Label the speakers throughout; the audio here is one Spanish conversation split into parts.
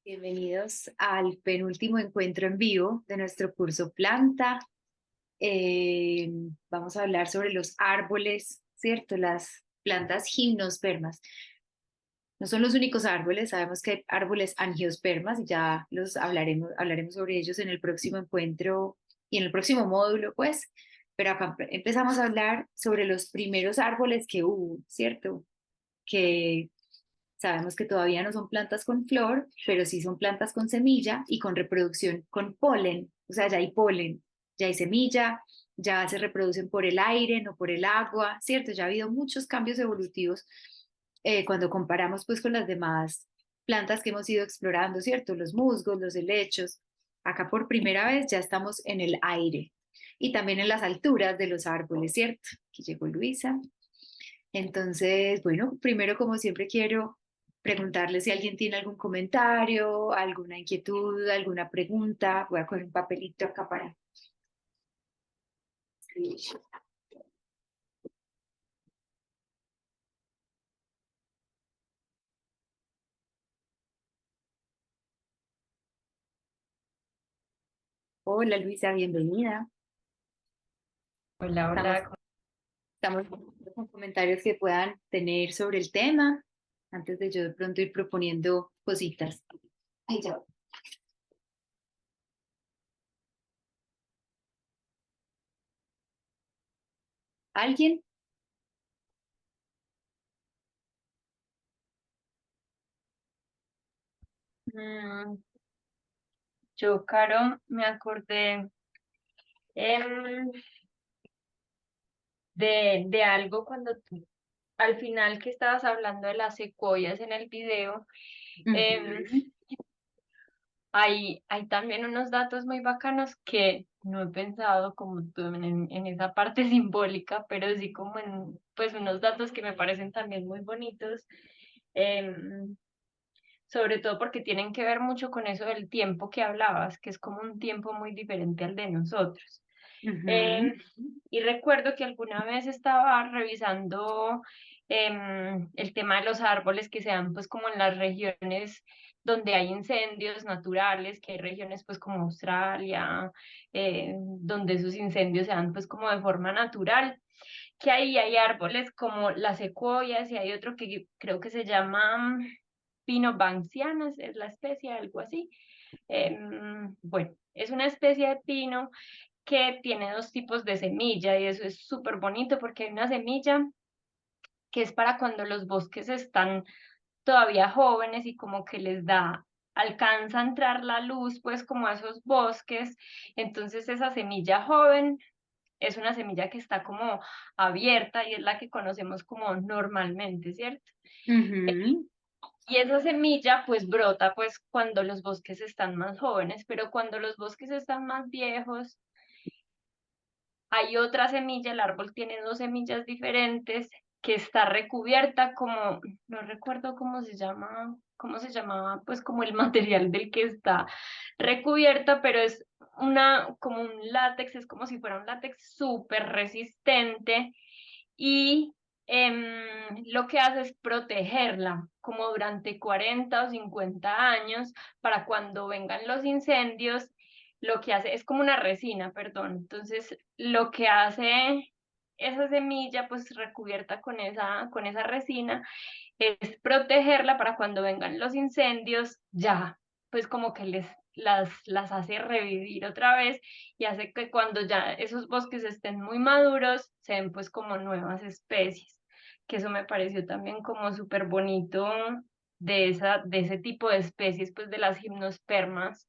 Speaker 1: Bienvenidos al penúltimo encuentro en vivo de nuestro curso Planta. Eh, Vamos a hablar sobre los árboles, ¿cierto? Las plantas gimnospermas. No son los únicos árboles, sabemos que hay árboles angiospermas y ya los hablaremos sobre ellos en el próximo encuentro y en el próximo módulo, pues. Pero acá empezamos a hablar sobre los primeros árboles que hubo, ¿cierto? Que sabemos que todavía no son plantas con flor, pero sí son plantas con semilla y con reproducción con polen. O sea, ya hay polen, ya hay semilla, ya se reproducen por el aire, no por el agua, ¿cierto? Ya ha habido muchos cambios evolutivos cuando comparamos pues con las demás plantas que hemos ido explorando, ¿cierto? Los musgos, los helechos. Acá por primera vez ya estamos en el aire y también en las alturas de los árboles, ¿cierto? Aquí llegó Luisa. Entonces, bueno, primero como siempre quiero preguntarle si alguien tiene algún comentario, alguna inquietud, alguna pregunta. Voy a coger un papelito acá para escribir. Hola Luisa, bienvenida.
Speaker 2: Hola,
Speaker 1: Estamos,
Speaker 2: hola.
Speaker 1: estamos con comentarios que puedan tener sobre el tema antes de yo de pronto ir proponiendo cositas. Ay, ya. ¿Alguien?
Speaker 2: Mm, yo, Caro, me acordé em, de algo cuando tú, al final que estabas hablando de las secuoyas en el video, em,
Speaker 1: Ujú.
Speaker 2: hay también unos datos muy bacanos que no he pensado como tú en esa parte simbólica, pero sí como en pues unos datos que me parecen también muy bonitos. em, Sobre todo porque tienen que ver mucho con eso del tiempo que hablabas, que es como un tiempo muy diferente al de nosotros.
Speaker 1: Ujú.
Speaker 2: Eh, y recuerdo que alguna vez estaba revisando el tema de los árboles que se dan pues como en las regiones donde hay incendios naturales, que hay regiones pues como Australia, donde esos incendios se dan pues como de forma natural, que ahí hay árboles como las secuoyas y hay otro que creo que se llama Pino banksianas, es la especie, algo así. Bueno, es una especie de pino que tiene dos tipos de semilla y eso es súper bonito porque hay una semilla que es para cuando los bosques están todavía jóvenes y como que les da, alcanza a entrar la luz pues como a esos bosques, entonces esa semilla joven es una semilla que está como abierta y es la que conocemos como normalmente, ¿cierto?
Speaker 1: Ujú.
Speaker 2: Y esa semilla pues brota pues cuando los bosques están más jóvenes, pero cuando los bosques están más viejos, hay otra semilla, el árbol tiene dos semillas diferentes que está recubierta como, no recuerdo cómo se llamaba, pues como el material del que está recubierta, pero es como un látex, es como si fuera un látex súper resistente y lo que hace es protegerla como durante 40 o 50 años para cuando vengan los incendios, lo que hace es como una resina, perdón. Entonces, lo que hace esa semilla, pues recubierta con esa resina, es protegerla para cuando vengan los incendios, ya, pues como que las hace revivir otra vez y hace que cuando ya esos bosques estén muy maduros, se den pues como nuevas especies, que eso me pareció también como súper bonito de ese tipo de especies, pues de las gimnospermas,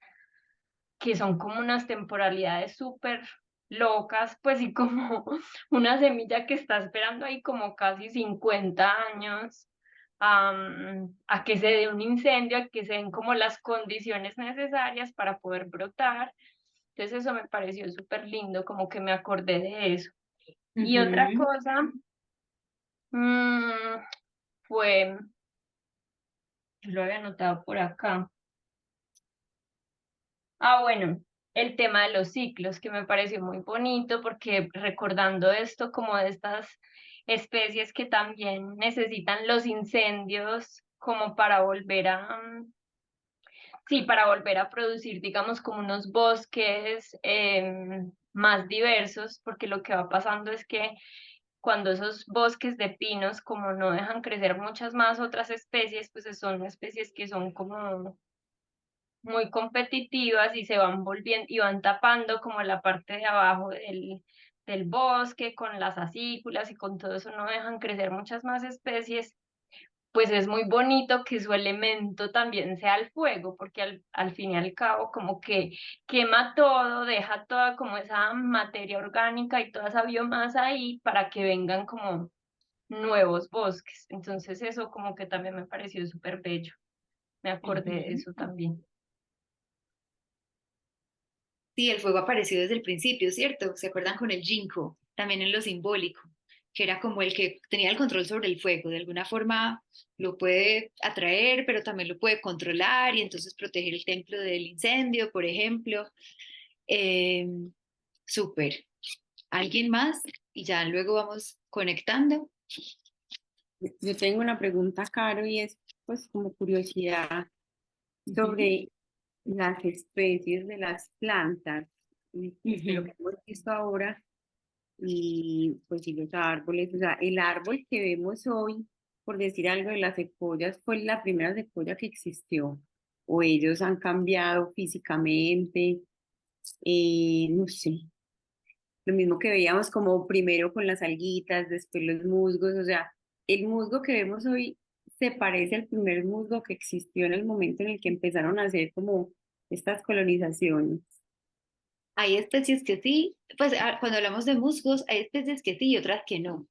Speaker 2: que son como unas temporalidades súper locas, pues y como una semilla que está esperando ahí como casi 50 años a que se dé un incendio, a que se den como las condiciones necesarias para poder brotar. Entonces eso me pareció súper lindo, como que me acordé de eso. Y otra
Speaker 1: Ujú.
Speaker 2: cosa mm, fue, yo lo había anotado por acá. Ah, bueno, el tema de los ciclos, que me pareció muy bonito porque recordando esto como de estas especies que también necesitan los incendios como para volver a, sí, para volver a producir, digamos, como unos bosques más diversos, porque lo que va pasando es que cuando esos bosques de pinos, como no dejan crecer muchas más otras especies, pues son especies que son como muy competitivas y se van volviendo y van tapando como la parte de abajo del bosque con las acículas y con todo eso no dejan crecer muchas más especies, pues es muy bonito que su elemento también sea el fuego, porque al fin y al cabo como que quema todo, deja toda como esa materia orgánica y toda esa biomasa ahí para que vengan como nuevos bosques. Entonces eso como que también me pareció súper bello. Me acordé de
Speaker 1: Ujú.
Speaker 2: eso también.
Speaker 1: Sí, el fuego apareció desde el principio, ¿cierto? ¿Se acuerdan con el ginkgo? También en lo simbólico, que era como el que tenía el control sobre el fuego. De alguna forma lo puede atraer, pero también lo puede controlar y entonces proteger el templo del incendio, por ejemplo. Eh, Súper. ¿Alguien más? Y ya luego vamos conectando.
Speaker 3: Yo tengo una pregunta, Caro, y es pues como curiosidad
Speaker 1: Ujú,
Speaker 3: sobre las especies de las plantas, de lo
Speaker 1: ujú.
Speaker 3: que hemos visto ahora, y pues y los árboles, o sea, el árbol que vemos hoy, por decir algo de las secuoyas, fue la primera secuoya que existió, o ellos han cambiado físicamente, no sé, lo mismo que veíamos como primero con las alguitas, después los musgos, o sea, el musgo que vemos hoy se parece al primer musgo que existió en el momento en el que empezaron a hacer como estas colonizaciones.
Speaker 1: Hay especies que sí, pues cuando hablamos de musgos, hay especies que sí y otras que no,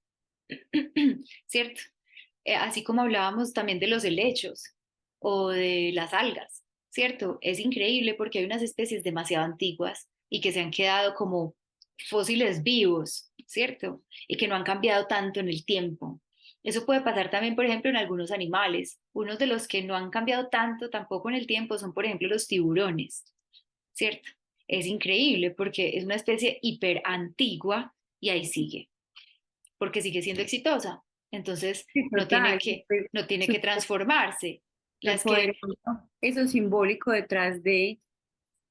Speaker 1: ¿cierto? Así como hablábamos también de los helechos o de las algas, ¿cierto? Es increíble porque hay unas especies demasiado antiguas y que se han quedado como fósiles vivos, ¿cierto? Y que no han cambiado tanto en el tiempo. Eso puede pasar también, por ejemplo, en algunos animales. Unos de los que no han cambiado tanto tampoco en el tiempo son, por ejemplo, los tiburones, ¿cierto? Es increíble porque es una especie hiper antigua y ahí sigue, porque sigue siendo exitosa. Entonces,
Speaker 3: Sí,
Speaker 1: no
Speaker 3: total,
Speaker 1: tiene que,
Speaker 3: pues,
Speaker 1: no tiene que
Speaker 3: súper
Speaker 1: transformarse. Las que,
Speaker 3: poderoso eso simbólico detrás de,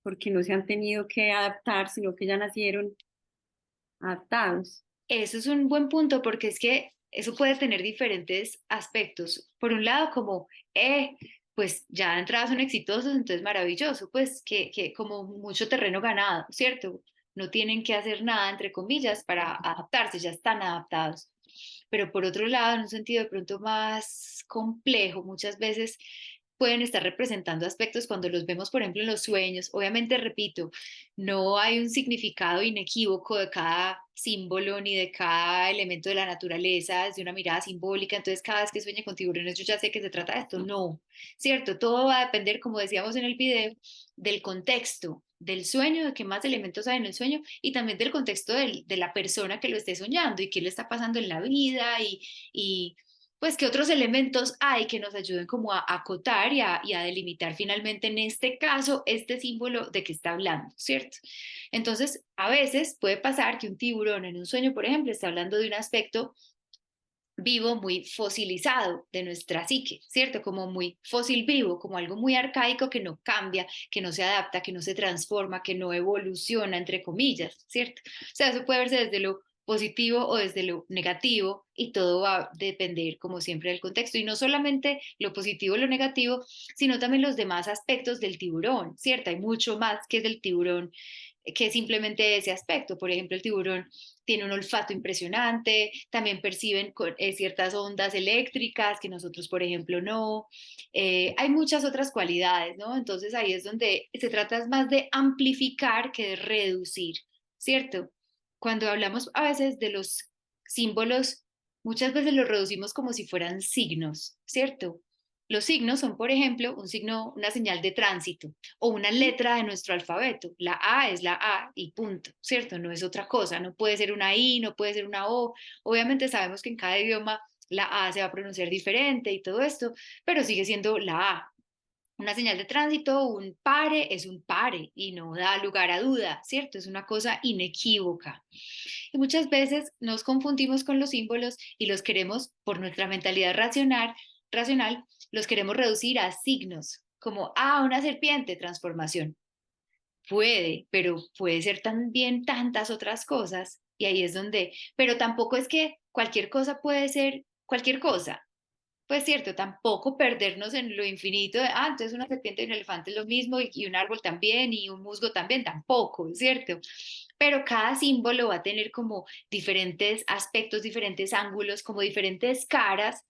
Speaker 3: porque no se han tenido que adaptar, sino que ya nacieron adaptados.
Speaker 1: eso es un buen punto porque es que eso puede tener diferentes aspectos. Por un lado, como, pues ya de entrada son exitosos, entonces maravilloso, pues que como mucho terreno ganado, ¿cierto? No tienen que hacer nada, entre comillas, para adaptarse, ya están adaptados. Pero por otro lado, en un sentido de pronto más complejo, muchas veces pueden estar representando aspectos cuando los vemos, por ejemplo, en los sueños. Obviamente, repito, no hay un significado inequívoco de cada símbolo ni de cada elemento de la naturaleza desde una mirada simbólica. Entonces, cada vez que sueñe con tiburones, yo ya sé que se trata de esto. No, ¿cierto? Todo va a depender, como decíamos en el video, del contexto del sueño, de qué más elementos hay en el sueño y también del contexto de la persona que lo esté soñando y qué le está pasando en la vida y pues qué otros elementos hay que nos ayuden como a acotar y a delimitar finalmente en este caso este símbolo de que está hablando, ¿cierto? Entonces, a veces puede pasar que un tiburón en un sueño, por ejemplo, está hablando de un aspecto vivo muy fosilizado de nuestra psique, ¿cierto? Como muy fósil vivo, como algo muy arcaico que no cambia, que no se adapta, que no se transforma, que no evoluciona, entre comillas, ¿cierto? O sea, eso puede verse desde lo positivo o desde lo negativo y todo va a depender, como siempre, del contexto. Y no solamente lo positivo o lo negativo, sino también los demás aspectos del tiburón, ¿cierto? Hay mucho más que del tiburón que simplemente ese aspecto. Por ejemplo, el tiburón tiene un olfato impresionante, también perciben ciertas ondas eléctricas que nosotros, por ejemplo, no. Hay muchas otras cualidades, ¿no? Entonces ahí es donde se trata más de amplificar que de reducir, ¿cierto? Cuando hablamos a veces de los símbolos, muchas veces los reducimos como si fueran signos, ¿cierto? Los signos son, por ejemplo, un signo, una señal de tránsito o una letra de nuestro alfabeto. La A es la A y punto, ¿cierto? No es otra cosa, no puede ser una I, no puede ser una O. Obviamente sabemos que en cada idioma la A se va a pronunciar diferente y todo esto, pero sigue siendo la A. Una señal de tránsito, un pare es un pare y no da lugar a duda, ¿cierto? Es una cosa inequívoca. Y muchas veces nos confundimos con los símbolos y los queremos, por nuestra mentalidad racional, racional, los queremos reducir a signos, como, una serpiente, transformación. Puede, pero puede ser también tantas otras cosas, y ahí es donde, pero tampoco es que cualquier cosa puede ser cualquier cosa. Pues cierto, tampoco perdernos en lo infinito de, entonces una serpiente y un elefante es lo mismo y un árbol también y un musgo también, tampoco, ¿cierto? Pero cada símbolo va a tener como diferentes aspectos, diferentes ángulos, como diferentes caras,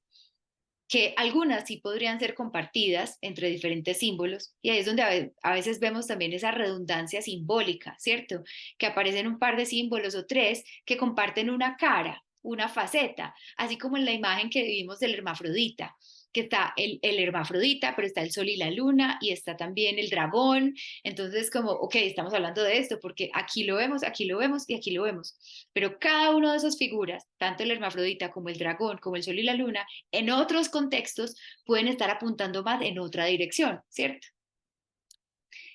Speaker 1: que algunas sí podrían ser compartidas entre diferentes símbolos, y ahí es donde a veces vemos también esa redundancia simbólica, ¿cierto? Que aparecen un par de símbolos o tres que comparten una cara, una faceta, así como en la imagen que vimos del hermafrodita, que está el hermafrodita, pero está el sol y la luna, y está también el dragón. Entonces, como, ok, estamos hablando de esto, porque aquí lo vemos, aquí lo vemos y aquí lo vemos. Pero cada una de esas figuras, tanto el hermafrodita como el dragón, como el sol y la luna, en otros contextos pueden estar apuntando más en otra dirección, ¿cierto?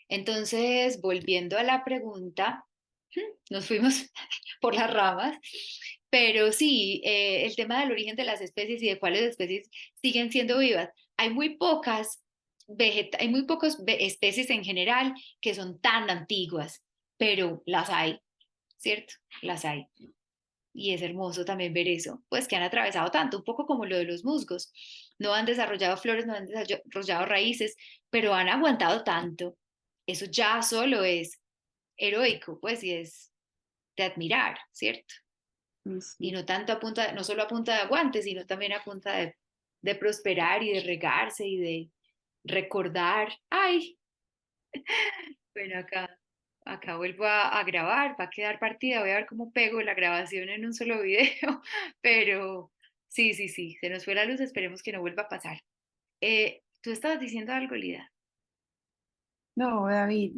Speaker 1: Entonces, volviendo a la pregunta, nos fuimos por las ramas, pero sí, el tema del origen de las especies y de cuáles especies siguen siendo vivas. Hay muy pocas hay muy pocas especies en general que son tan antiguas, pero las hay, ¿cierto? Las hay. Y es hermoso también ver eso, pues que han atravesado tanto, un poco como lo de los musgos. No han desarrollado flores, no han desarrollado raíces, pero han aguantado tanto. Eso ya solo es heroico, pues, y es de admirar, ¿cierto? Y
Speaker 3: Sí.
Speaker 1: no tanto no solo a punta de aguante, sino también a punta de prosperar y de regarse y de recordar. Ay, bueno, acá vuelvo a grabar, va a quedar partida, voy a ver cómo pego la grabación en un solo video, pero sí, sí, sí, se nos fue la luz, esperemos que no vuelva a pasar. Tú estabas diciendo algo, Lida.
Speaker 3: No, David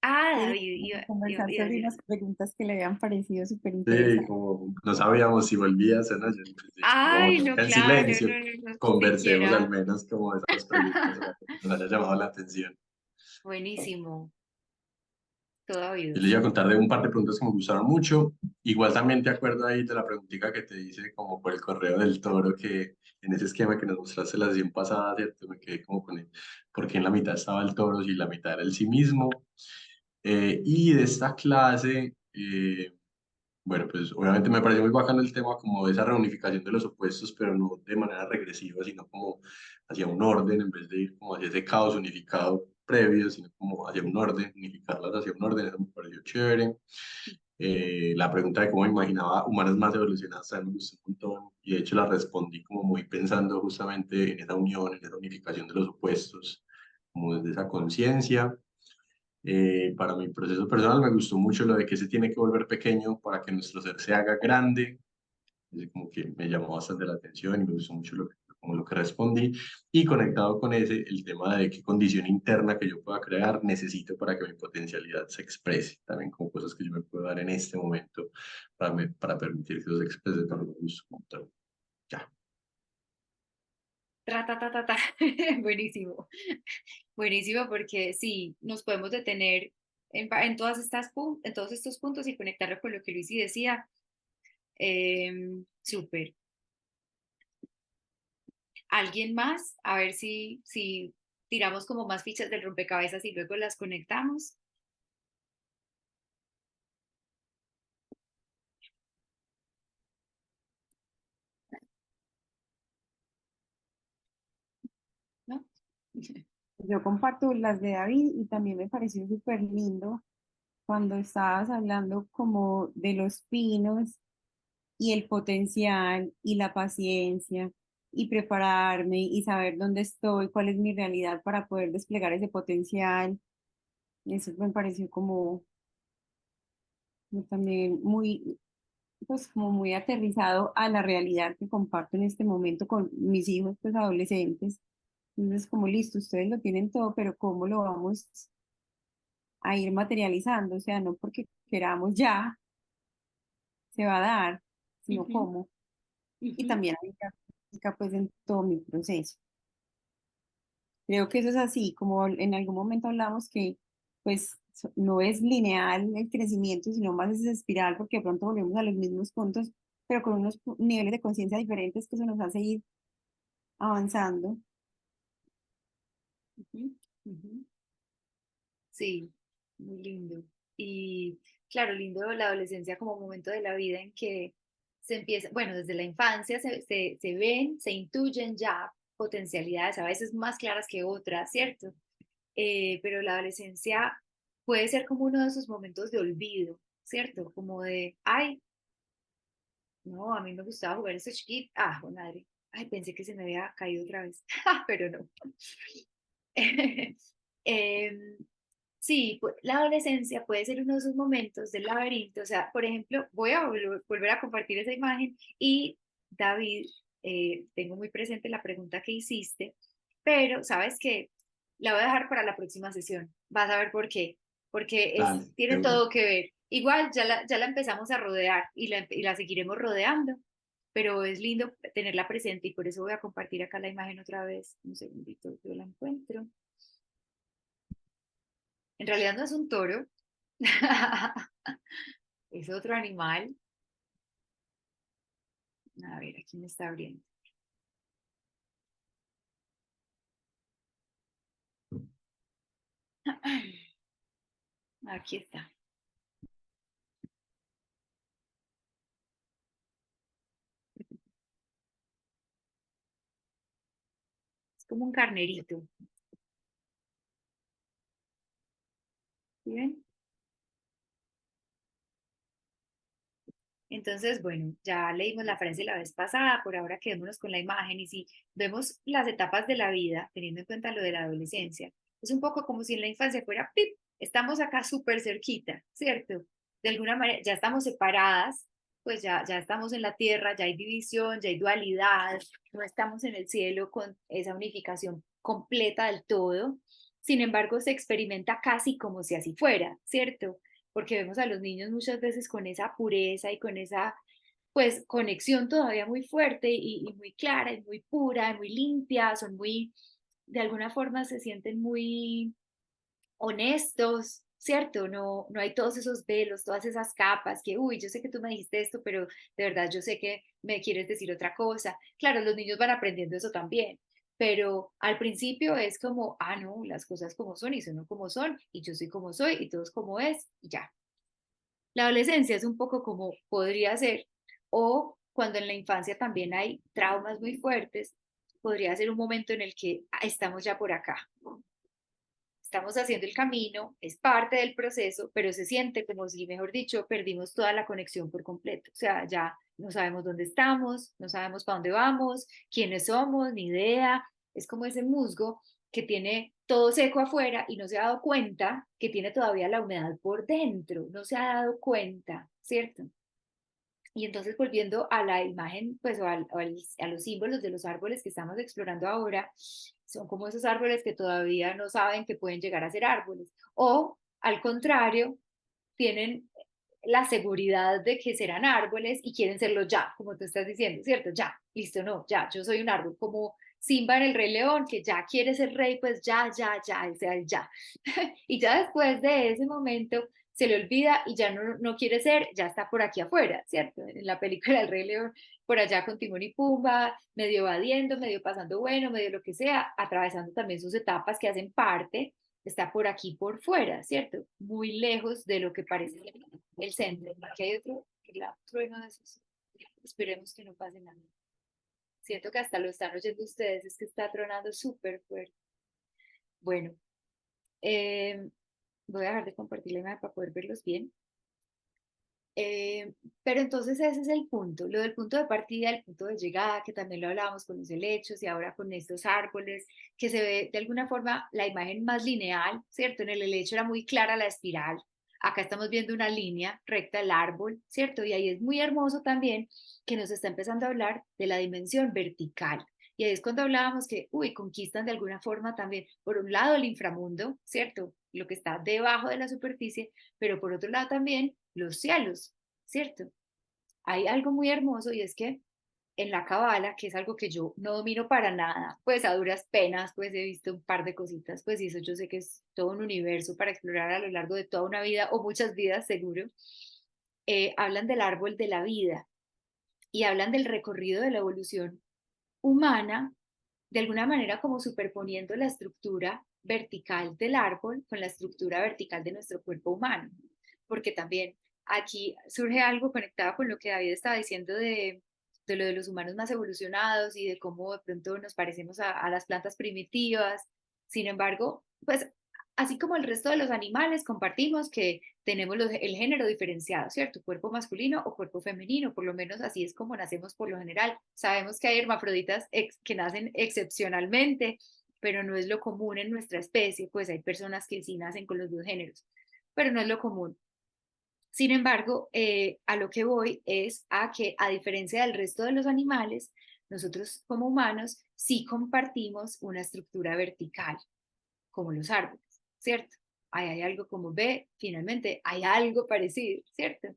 Speaker 3: quería
Speaker 1: David,
Speaker 3: conversar
Speaker 1: iba a
Speaker 3: sobre
Speaker 1: decir
Speaker 3: unas
Speaker 1: algo.
Speaker 3: preguntas que le habían parecido súper
Speaker 4: Sí,
Speaker 3: interesantes.
Speaker 4: como no sabíamos si volvías o no, yo dije, como
Speaker 1: Ay,
Speaker 4: no,
Speaker 1: no,
Speaker 4: acá en
Speaker 1: claro,
Speaker 4: silencio,
Speaker 1: no, no, no,
Speaker 4: conversemos al
Speaker 1: siquiera.
Speaker 4: menos como de esas preguntas para que nos haya llamado la atención.
Speaker 1: Buenísimo, todo
Speaker 4: Yo les
Speaker 1: oídos.
Speaker 4: iba a contar de un par de preguntas que me gustaron mucho. Igual también te acuerdo ahí de la preguntita que te hice como por el correo del toro, que en ese esquema que nos mostraste la sesión pasada, ¿cierto? Me quedé como con el, por qué en la mitad estaba el toro si la mitad era el sí mismo. Y de esta clase, bueno, pues obviamente me pareció muy bacano el tema como de esa reunificación de los opuestos, pero no de manera regresiva, sino como hacia un orden, en vez de ir como hacia ese caos unificado previo, sino como hacia un orden, unificarlas hacia un orden, eso me pareció chévere. La pregunta de cómo me imaginaba humanos más evolucionados también me gustó un montón, y de hecho la respondí como muy pensando justamente en esa unión, en esa unificación de los opuestos, como desde esa conciencia. Para mi proceso personal me gustó mucho lo de que se tiene que volver pequeño para que nuestro ser se haga grande. Ese como que me llamó bastante la atención y me gustó mucho como lo que respondí. Y conectado con ese, el tema de qué condición interna que yo pueda crear necesito para que mi potencialidad se exprese. También como cosas que yo me puedo dar en este momento para permitir que eso se exprese con lo gusto. Ya.
Speaker 1: Tra, ta, ta, ta, ta. Buenísimo. Buenísimo porque sí, nos podemos detener en en todos estos puntos y conectarlo con lo que Luisi decía. Súper. ¿Alguien más? A ver si tiramos como más fichas del rompecabezas y luego las conectamos. ¿No?
Speaker 3: Yo comparto las de David y también me pareció súper lindo cuando estabas hablando como de los pinos y el potencial y la paciencia y prepararme y saber dónde estoy, cuál es mi realidad para poder desplegar ese potencial. Eso me pareció como también muy, pues como muy aterrizado a la realidad que comparto en este momento con mis hijos, pues adolescentes. Entonces, como listo, ustedes lo tienen todo, pero ¿cómo lo vamos a ir materializando? O sea, no porque queramos ya, se va a dar, sino
Speaker 1: Ujú,
Speaker 3: cómo. Y
Speaker 1: ujú.
Speaker 3: también aplica pues en todo mi proceso. Creo que eso es así, como en algún momento hablamos que pues no es lineal el crecimiento, sino más es espiral, porque de pronto volvemos a los mismos puntos, pero con unos niveles de conciencia diferentes que eso nos hace ir avanzando.
Speaker 1: Ujú, ujú. Sí, muy lindo. Y claro, lindo la adolescencia como momento de la vida en que se empieza, bueno, desde la infancia se ven, se intuyen ya potencialidades, a veces más claras que otras, ¿cierto? Pero la adolescencia puede ser como uno de esos momentos de olvido, ¿cierto? Como de, ay, no, a mí me gustaba jugar ese chiquito, ah, oh, madre, ay, pensé que se me había caído otra vez, pero no. Em, Sí, la adolescencia puede ser uno de esos momentos del laberinto. O sea, por ejemplo, voy a volver a compartir esa imagen y David, tengo muy presente la pregunta que hiciste, pero sabes que la voy a dejar para la próxima sesión. Vas a ver por qué. Porque
Speaker 4: Dale, de
Speaker 1: tiene
Speaker 4: una.
Speaker 1: todo que ver. Igual ya la empezamos a rodear y la seguiremos rodeando, pero es lindo tenerla presente y por eso voy a compartir acá la imagen otra vez. Un segundito, yo la encuentro. En realidad no es un toro, es otro animal. A ver, aquí me está abriendo. Aquí está. Es como un carnerito. ¿Sí ven? Entonces, bueno, ya leímos la frase la vez pasada, por ahora quedémonos con la imagen y si vemos las etapas de la vida, teniendo en cuenta lo de la adolescencia, es un poco como si en la infancia fuera, ¡pip! Estamos acá súper cerquita, ¿cierto? De alguna manera, ya estamos separadas, pues ya estamos en la tierra, ya hay división, ya hay dualidad, no estamos en el cielo con esa unificación completa del todo. Sin embargo, se experimenta casi como si así fuera, ¿cierto? Porque vemos a los niños muchas veces con esa pureza y con esa pues conexión todavía muy fuerte y muy clara y muy pura y muy limpia, son muy, de alguna forma se sienten muy honestos, ¿cierto? No hay todos esos velos, todas esas capas que, uy, yo sé que tú me dijiste esto, pero de verdad yo sé que me quieres decir otra cosa. Claro, los niños van aprendiendo eso también, pero al principio es como, ah, no, las cosas como son y son como son y yo soy como soy y todos como es y ya. La adolescencia es un poco como podría ser, o cuando en la infancia también hay traumas muy fuertes, podría ser un momento en el que estamos ya por acá, estamos haciendo el camino, es parte del proceso, pero se siente como si, mejor dicho, perdimos toda la conexión por completo. O sea, ya no sabemos dónde estamos, no sabemos para dónde vamos, quiénes somos, ni idea. Es como ese musgo que tiene todo seco afuera y no se ha dado cuenta que tiene todavía la humedad por dentro, no se ha dado cuenta, ¿cierto? Y entonces volviendo a la imagen, pues a los símbolos de los árboles que estamos explorando ahora, son como esos árboles que todavía no saben que pueden llegar a ser árboles. O al contrario, tienen la seguridad de que serán árboles y quieren serlo ya, como tú estás diciendo, ¿cierto? Ya, listo, no, ya, yo soy un árbol, como Simba en el Rey León, que ya quiere ser rey, pues ya, o sea, ya. Y ya después de ese momento se le olvida y ya no quiere ser, ya está por aquí afuera, ¿cierto? En la película El Rey León, por allá con Timón y Pumba, medio evadiendo, medio pasando bueno, medio lo que sea, atravesando también sus etapas que hacen parte, está por aquí por fuera, ¿cierto? Muy lejos de lo que parece el centro. Aquí hay otro, trueno de esos. Esperemos que no pase nada. Siento que hasta lo están oyendo ustedes, es que está tronando súper fuerte. Bueno, eh, voy a dejar de compartir la imagen para poder verlos bien. Pero entonces ese es el punto, lo del punto de partida, el punto de llegada, que también lo hablábamos con los helechos y ahora con estos árboles, que se ve de alguna forma la imagen más lineal, ¿cierto? En el helecho era muy clara la espiral, acá estamos viendo una línea recta del árbol, ¿cierto? Y ahí es muy hermoso también que nos está empezando a hablar de la dimensión vertical. Y ahí es cuando hablábamos que, uy, conquistan de alguna forma también, por un lado, el inframundo, ¿cierto? Lo que está debajo de la superficie, pero por otro lado también los cielos, ¿cierto? Hay algo muy hermoso y es que en la Cabala, que es algo que yo no domino para nada, pues a duras penas, pues he visto un par de cositas, pues y eso yo sé que es todo un universo para explorar a lo largo de toda una vida o muchas vidas, seguro. Hablan del árbol de la vida y hablan del recorrido de la evolución humana de alguna manera como superponiendo la estructura vertical del árbol con la estructura vertical de nuestro cuerpo humano, porque también aquí surge algo conectado con lo que David estaba diciendo de lo de los humanos más evolucionados y de cómo de pronto nos parecemos a las plantas primitivas. Sin embargo, pues así como el resto de los animales, compartimos que tenemos el género diferenciado, ¿cierto? Cuerpo masculino o cuerpo femenino, por lo menos así es como nacemos por lo general. Sabemos que hay hermafroditas que nacen excepcionalmente, pero no es lo común en nuestra especie, pues hay personas que sí nacen con los dos géneros, pero no es lo común. Sin embargo, a lo que voy es a que, a diferencia del resto de los animales, nosotros como humanos sí compartimos una estructura vertical, como los árboles, ¿cierto? Ahí hay algo como ve, finalmente hay algo parecido, ¿cierto?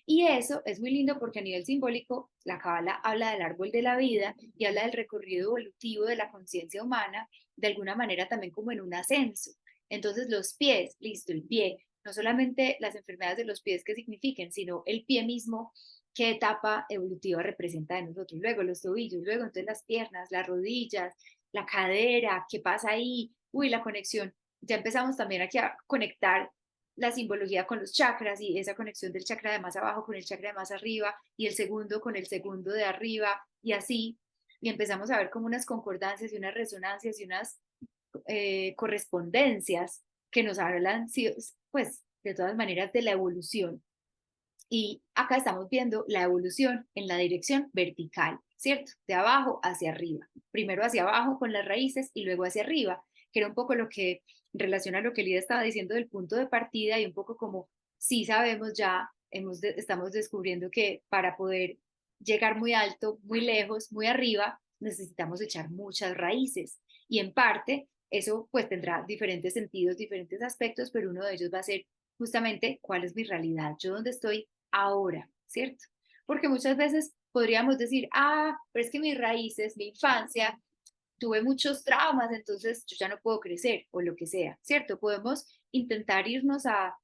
Speaker 1: Y eso es muy lindo porque a nivel simbólico, la Cábala habla del árbol de la vida y habla del recorrido evolutivo de la conciencia humana, de alguna manera también como en un ascenso. Entonces los pies, listo, el pie, no solamente las enfermedades de los pies que signifiquen, sino el pie mismo, qué etapa evolutiva representa de nosotros. Luego los tobillos, luego entonces las piernas, las rodillas, la cadera, qué pasa ahí, uy, la conexión. Ya empezamos también aquí a conectar la simbología con los chakras y esa conexión del chakra de más abajo con el chakra de más arriba y el segundo con el segundo de arriba y así. Y empezamos a ver como unas concordancias y unas resonancias y unas correspondencias que nos hablan, pues, de todas maneras, de la evolución. Y acá estamos viendo la evolución en la dirección vertical, ¿cierto? De abajo hacia arriba. Primero hacia abajo con las raíces y luego hacia arriba, que era un poco lo que relaciona lo que Lida estaba diciendo del punto de partida y un poco como sí sabemos ya, estamos descubriendo que para poder llegar muy alto, muy lejos, muy arriba, necesitamos echar muchas raíces. Y en parte eso pues tendrá diferentes sentidos, diferentes aspectos, pero uno de ellos va a ser justamente cuál es mi realidad, yo dónde estoy ahora, ¿cierto? Porque muchas veces podríamos decir, ah, pero es que mis raíces, mi infancia, tuve muchos traumas, entonces yo ya no puedo crecer o lo que sea, ¿cierto? Podemos intentar irnos a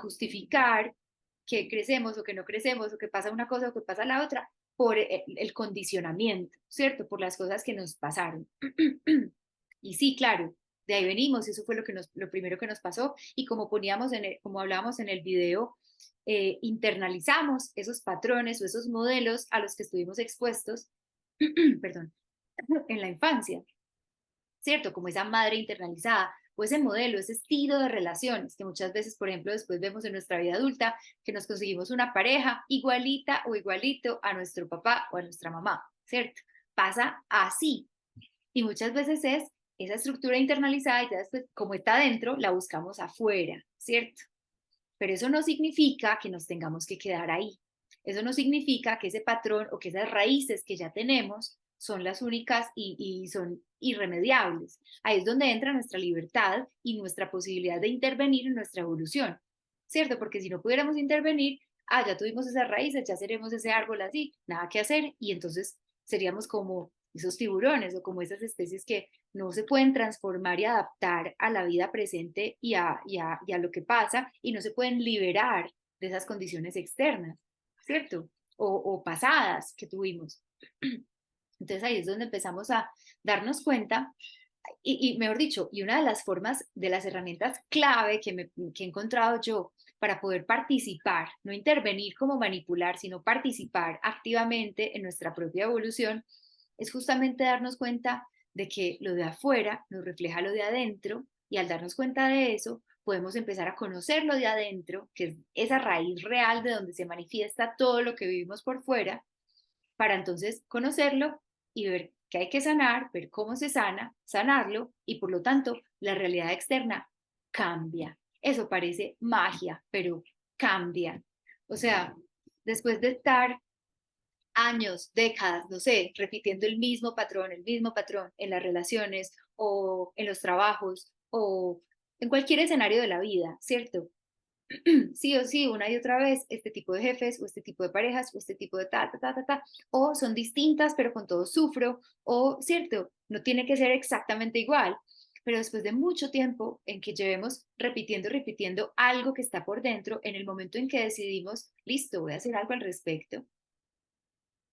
Speaker 1: justificar que crecemos o que no crecemos o que pasa una cosa o que pasa la otra por el condicionamiento, ¿cierto? Por las cosas que nos pasaron. Y sí, claro, de ahí venimos, eso fue lo primero que nos pasó y como poníamos como hablábamos en el video, internalizamos esos patrones o esos modelos a los que estuvimos expuestos, perdón, en la infancia, ¿cierto? Como esa madre internalizada o ese modelo, ese estilo de relaciones que muchas veces, por ejemplo, después vemos en nuestra vida adulta, que nos conseguimos una pareja igualita o igualito a nuestro papá o a nuestra mamá, ¿cierto? Pasa así. Y muchas veces es esa estructura internalizada y ya después, como está adentro, la buscamos afuera, ¿cierto? Pero eso no significa que nos tengamos que quedar ahí. Eso no significa que ese patrón o que esas raíces que ya tenemos son las únicas y son irremediables. Ahí es donde entra nuestra libertad y nuestra posibilidad de intervenir en nuestra evolución, ¿cierto? Porque si no pudiéramos intervenir, ya tuvimos esas raíces, ya seremos ese árbol así, nada que hacer, y entonces seríamos como esos tiburones o como esas especies que no se pueden transformar y adaptar a la vida presente y a lo que pasa y no se pueden liberar de esas condiciones externas, ¿cierto? O pasadas que tuvimos. Entonces ahí es donde empezamos a darnos cuenta y mejor dicho, y una de las formas, de las herramientas clave que he encontrado yo para poder participar, no intervenir como manipular, sino participar activamente en nuestra propia evolución, es justamente darnos cuenta de que lo de afuera nos refleja lo de adentro y al darnos cuenta de eso, podemos empezar a conocer lo de adentro, que es esa raíz real de donde se manifiesta todo lo que vivimos por fuera, para entonces conocerlo y ver qué hay que sanar, ver cómo se sana, sanarlo y por lo tanto la realidad externa cambia. Eso parece magia, pero cambia. O sea, después de estar años, décadas, no sé, repitiendo el mismo patrón en las relaciones o en los trabajos o en cualquier escenario de la vida, ¿cierto? Sí o sí, una y otra vez, este tipo de jefes o este tipo de parejas o este tipo de o son distintas, pero con todo sufro, o cierto, no tiene que ser exactamente igual, pero después de mucho tiempo en que llevemos repitiendo algo que está por dentro, en el momento en que decidimos, listo, voy a hacer algo al respecto,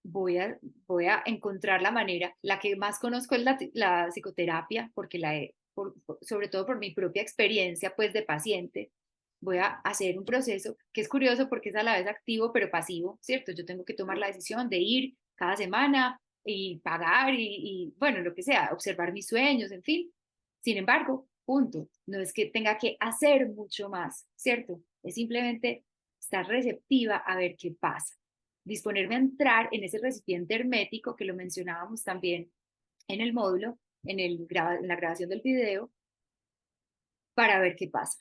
Speaker 1: voy a encontrar la manera. La que más conozco es la psicoterapia, porque sobre todo por mi propia experiencia pues de paciente. Voy a hacer un proceso que es curioso porque es a la vez activo pero pasivo, ¿cierto? Yo tengo que tomar la decisión de ir cada semana y pagar y bueno, lo que sea, observar mis sueños, en fin. Sin embargo, punto. No es que tenga que hacer mucho más, ¿cierto? Es simplemente estar receptiva a ver qué pasa, disponerme a entrar en ese recipiente hermético que lo mencionábamos también en el módulo, en la grabación del video, para ver qué pasa.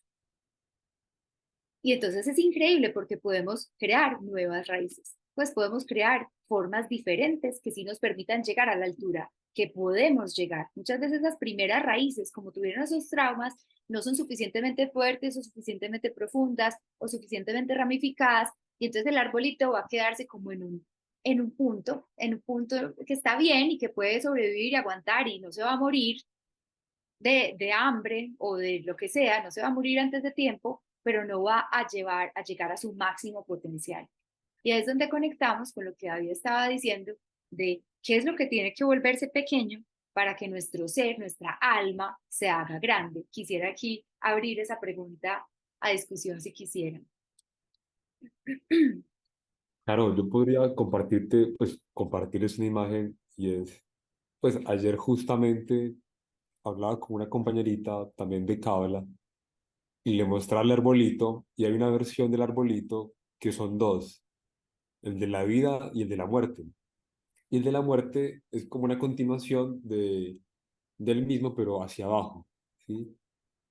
Speaker 1: Y entonces es increíble porque podemos crear nuevas raíces, pues podemos crear formas diferentes que sí nos permitan llegar a la altura que podemos llegar. Muchas veces las primeras raíces, como tuvieron esos traumas, no son suficientemente fuertes o suficientemente profundas o suficientemente ramificadas, y entonces el arbolito va a quedarse como en un punto que está bien y que puede sobrevivir y aguantar y no se va a morir de hambre o de lo que sea, no se va a morir antes de tiempo, pero no va a llegar a su máximo potencial. Y ahí es donde conectamos con lo que David estaba diciendo de qué es lo que tiene que volverse pequeño para que nuestro ser, nuestra alma, se haga grande. Quisiera aquí abrir esa pregunta a discusión si quisieran.
Speaker 5: Claro, yo podría compartirte, pues compartirles una imagen y es, pues ayer justamente hablaba con una compañerita también de Cábala y le mostraba el arbolito y hay una versión del arbolito que son dos, el de la vida y el de la muerte. Y el de la muerte es como una continuación del mismo, pero hacia abajo, ¿sí?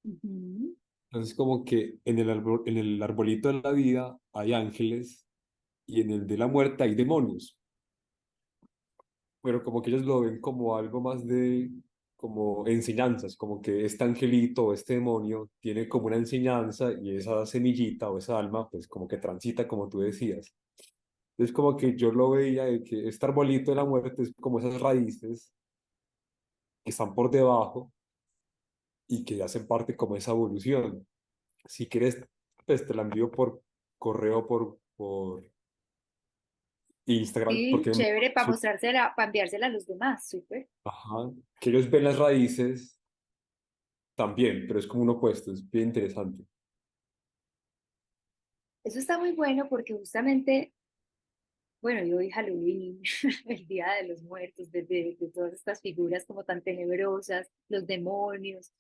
Speaker 1: Ujú.
Speaker 5: Entonces como que en el arbolito de la vida hay ángeles y en el de la muerte hay demonios, pero como que ellos lo ven como algo más de, como enseñanzas, como que este angelito o este demonio tiene como una enseñanza y esa semillita o esa alma, pues como que transita como tú decías. Es como que yo lo veía de que este arbolito de la muerte es como esas raíces que están por debajo y que hacen parte como esa evolución. Si quieres, pues te la envío por correo, por Instagram,
Speaker 1: Sí,
Speaker 5: porque
Speaker 1: chévere para mostrársela, para enviársela a los demás, súper.
Speaker 5: ajá, que ellos ven las raíces también, pero es como un opuesto, es bien interesante.
Speaker 1: Eso está muy bueno porque justamente, bueno, yo hoy Halloween, el Día de los Muertos, de todas estas figuras como tan tenebrosas, los demonios.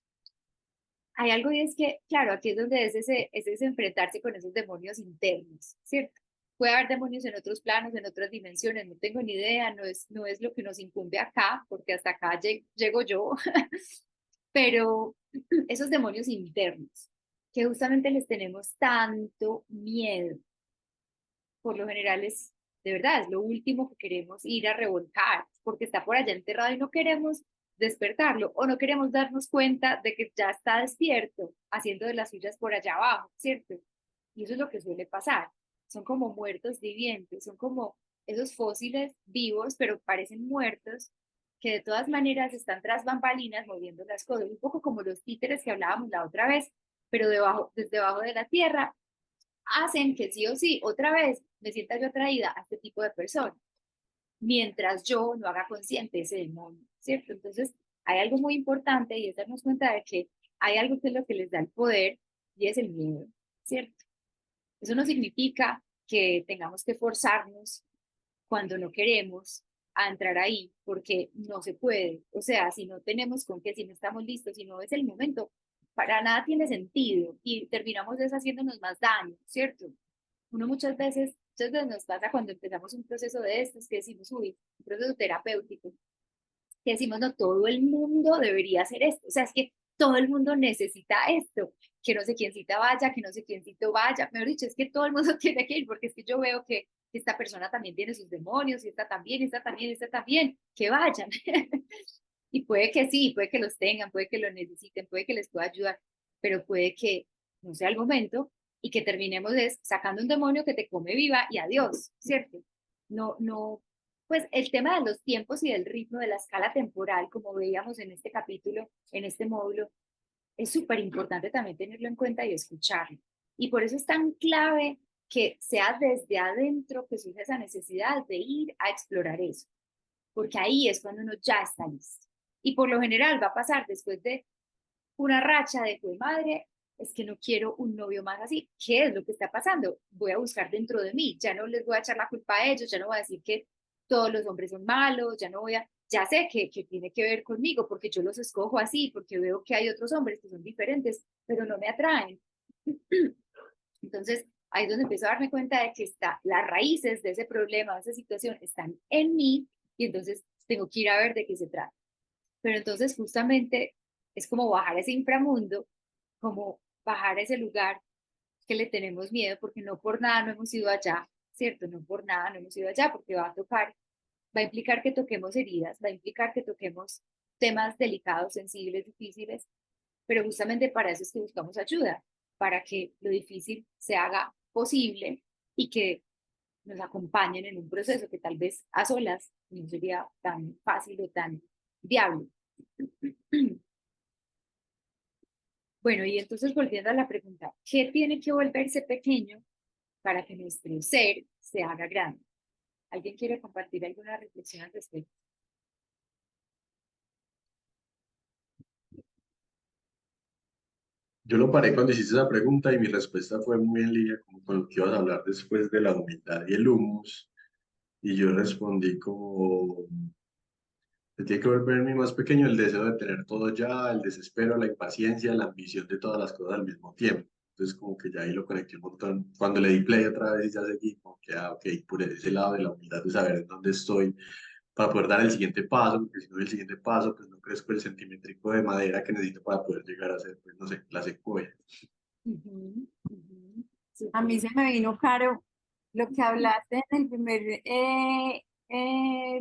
Speaker 1: Hay algo y es que, claro, aquí es donde es ese enfrentarse con esos demonios internos, ¿cierto? Puede haber demonios en otros planos, en otras dimensiones, no tengo ni idea, no es lo que nos incumbe acá, porque hasta acá llego yo, pero esos demonios internos, que justamente les tenemos tanto miedo, por lo general de verdad, es lo último que queremos ir a revolcar, porque está por allá enterrado y no queremos despertarlo o no queremos darnos cuenta de que ya está despierto, haciendo de las suyas por allá abajo, ¿cierto? Y eso es lo que suele pasar. Son como muertos vivientes, son como esos fósiles vivos, pero parecen muertos, que de todas maneras están tras bambalinas moviendo las cosas, un poco como los títeres que hablábamos la otra vez, pero desde debajo de la tierra, hacen que sí o sí, otra vez, me sienta yo atraída a este tipo de personas, mientras yo no haga consciente ese demonio, ¿cierto? Entonces, hay algo muy importante y es darnos cuenta de que hay algo que es lo que les da el poder y es el miedo, ¿cierto? Eso no significa que tengamos que forzarnos cuando no queremos a entrar ahí, porque no se puede. O sea, si no tenemos con qué, si no estamos listos, si no es el momento, para nada tiene sentido y terminamos deshaciéndonos más daño, ¿cierto? Uno muchas veces nos pasa cuando empezamos un proceso de estos que decimos, uy, un proceso terapéutico, que decimos, no, todo el mundo debería hacer esto. O sea, es que todo el mundo necesita esto, que no sé quiéncita vaya, que no sé quiéncito vaya. Mejor dicho, es que todo el mundo tiene que ir, porque es que yo veo que esta persona también tiene sus demonios, y esta también, esta también, esta también, que vayan. Y puede que sí, puede que los tengan, puede que lo necesiten, puede que les pueda ayudar, pero puede que no sea el momento y que terminemos sacando un demonio que te come viva y adiós, ¿cierto? No, no, pues el tema de los tiempos y del ritmo de la escala temporal, como veíamos en este capítulo, en este módulo, es súper importante también tenerlo en cuenta y escucharlo. Y por eso es tan clave que sea desde adentro que surge esa necesidad de ir a explorar eso, porque ahí es cuando uno ya está listo. Y por lo general va a pasar después de una racha de tu madre, es que no quiero un novio más así. ¿Qué es lo que está pasando? Voy a buscar dentro de mí, ya no les voy a echar la culpa a ellos, ya no voy a decir que todos los hombres son malos, ya no voy a, ya sé que tiene que ver conmigo, porque yo los escojo así, porque veo que hay otros hombres que son diferentes, pero no me atraen. Entonces, ahí es donde empiezo a darme cuenta de que las raíces de ese problema, de esa situación, están en mí, y entonces tengo que ir a ver de qué se trata. Pero entonces justamente es como bajar a ese inframundo, como bajar a ese lugar que le tenemos miedo, porque no por nada no hemos ido allá, ¿cierto? No por nada no hemos ido allá, porque va a tocar, va a implicar que toquemos heridas, va a implicar que toquemos temas delicados, sensibles, difíciles, pero justamente para eso es que buscamos ayuda, para que lo difícil se haga posible y que nos acompañen en un proceso que tal vez a solas no sería tan fácil o tan viable. Bueno, y entonces volviendo a la pregunta, ¿qué tiene que volverse pequeño para que nuestro ser se haga grande? ¿Alguien quiere compartir alguna reflexión al respecto?
Speaker 4: Yo lo paré cuando hiciste esa pregunta y mi respuesta fue muy en línea como con lo que ibas a hablar después de la humildad y el humus. Y yo respondí como, se tiene que volver más pequeño el deseo de tener todo ya, el desespero, la impaciencia, la ambición de todas las cosas al mismo tiempo. Entonces como que ya ahí lo conecté un montón. Cuando le di play otra vez ya seguí como que, ok, por ese lado de la humildad de saber en dónde estoy para poder dar el siguiente paso, porque si no doy el siguiente paso, pues no crezco el centimétrico de madera que necesito para poder llegar a ser, pues no sé, la secuoya.
Speaker 1: Ujú, ujú,
Speaker 3: A mí
Speaker 1: súper.
Speaker 3: se me vino, Caro, lo que hablaste en el primer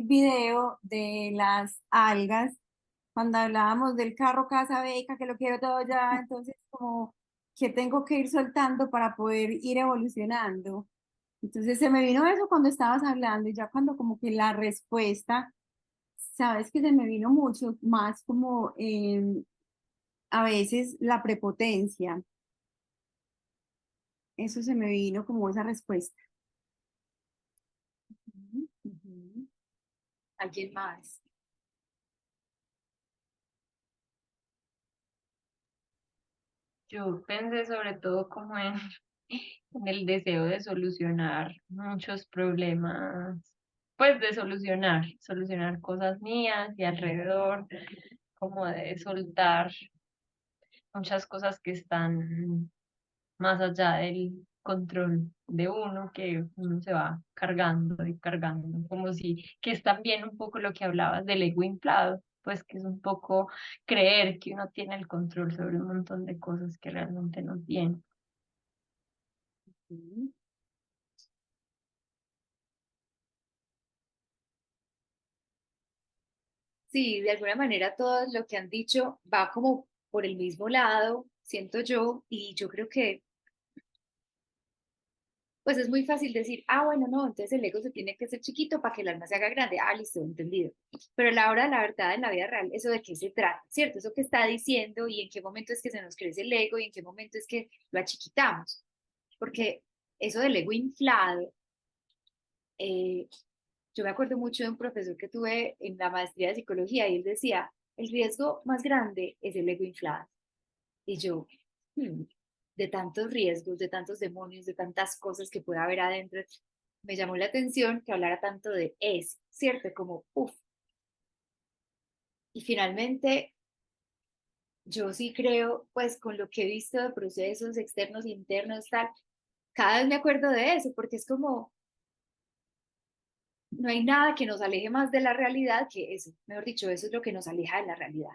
Speaker 3: video de las algas, cuando hablábamos del carro casa beca, que lo quiero todo ya, entonces como que tengo que ir soltando para poder ir evolucionando. Entonces se me vino eso cuando estabas hablando y ya cuando como que la respuesta, sabes que se me vino mucho más como a veces la prepotencia. Eso se me vino como esa respuesta.
Speaker 1: Ujú, ujú. ¿Alguien más?
Speaker 2: Yo pensé sobre todo como en el deseo de solucionar muchos problemas, pues de solucionar cosas mías y alrededor, como de soltar muchas cosas que están más allá del control de uno, que uno se va cargando y cargando, como si, que es también un poco lo que hablabas del ego inflado, pues que es un poco creer que uno tiene el control sobre un montón de cosas que realmente no tiene.
Speaker 1: Ujú. Sí, de alguna manera todo lo que han dicho va como por el mismo lado, siento yo, y yo creo que pues es muy fácil decir, ah, bueno, no, entonces el ego se tiene que hacer chiquito para que el alma se haga grande. Ah, listo, entendido. Pero a la hora de la verdad, en la vida real, ¿eso de qué se trata? ¿Cierto? Eso que está diciendo y en qué momento es que se nos crece el ego y en qué momento es que lo achiquitamos. Porque eso del ego inflado, eh, yo me acuerdo mucho de un profesor que tuve en la maestría de psicología y él decía, el riesgo más grande es el ego inflado. Y yo, hmm, de tantos riesgos, de tantos demonios, de tantas cosas que puede haber adentro, me llamó la atención que hablara tanto de eso, ¿cierto? Como, uff. Y finalmente, yo sí creo, pues con lo que he visto de procesos externos e internos, tal, cada vez me acuerdo de eso, porque es como, no hay nada que nos aleje más de la realidad que eso. Mejor dicho, eso es lo que nos aleja de la realidad.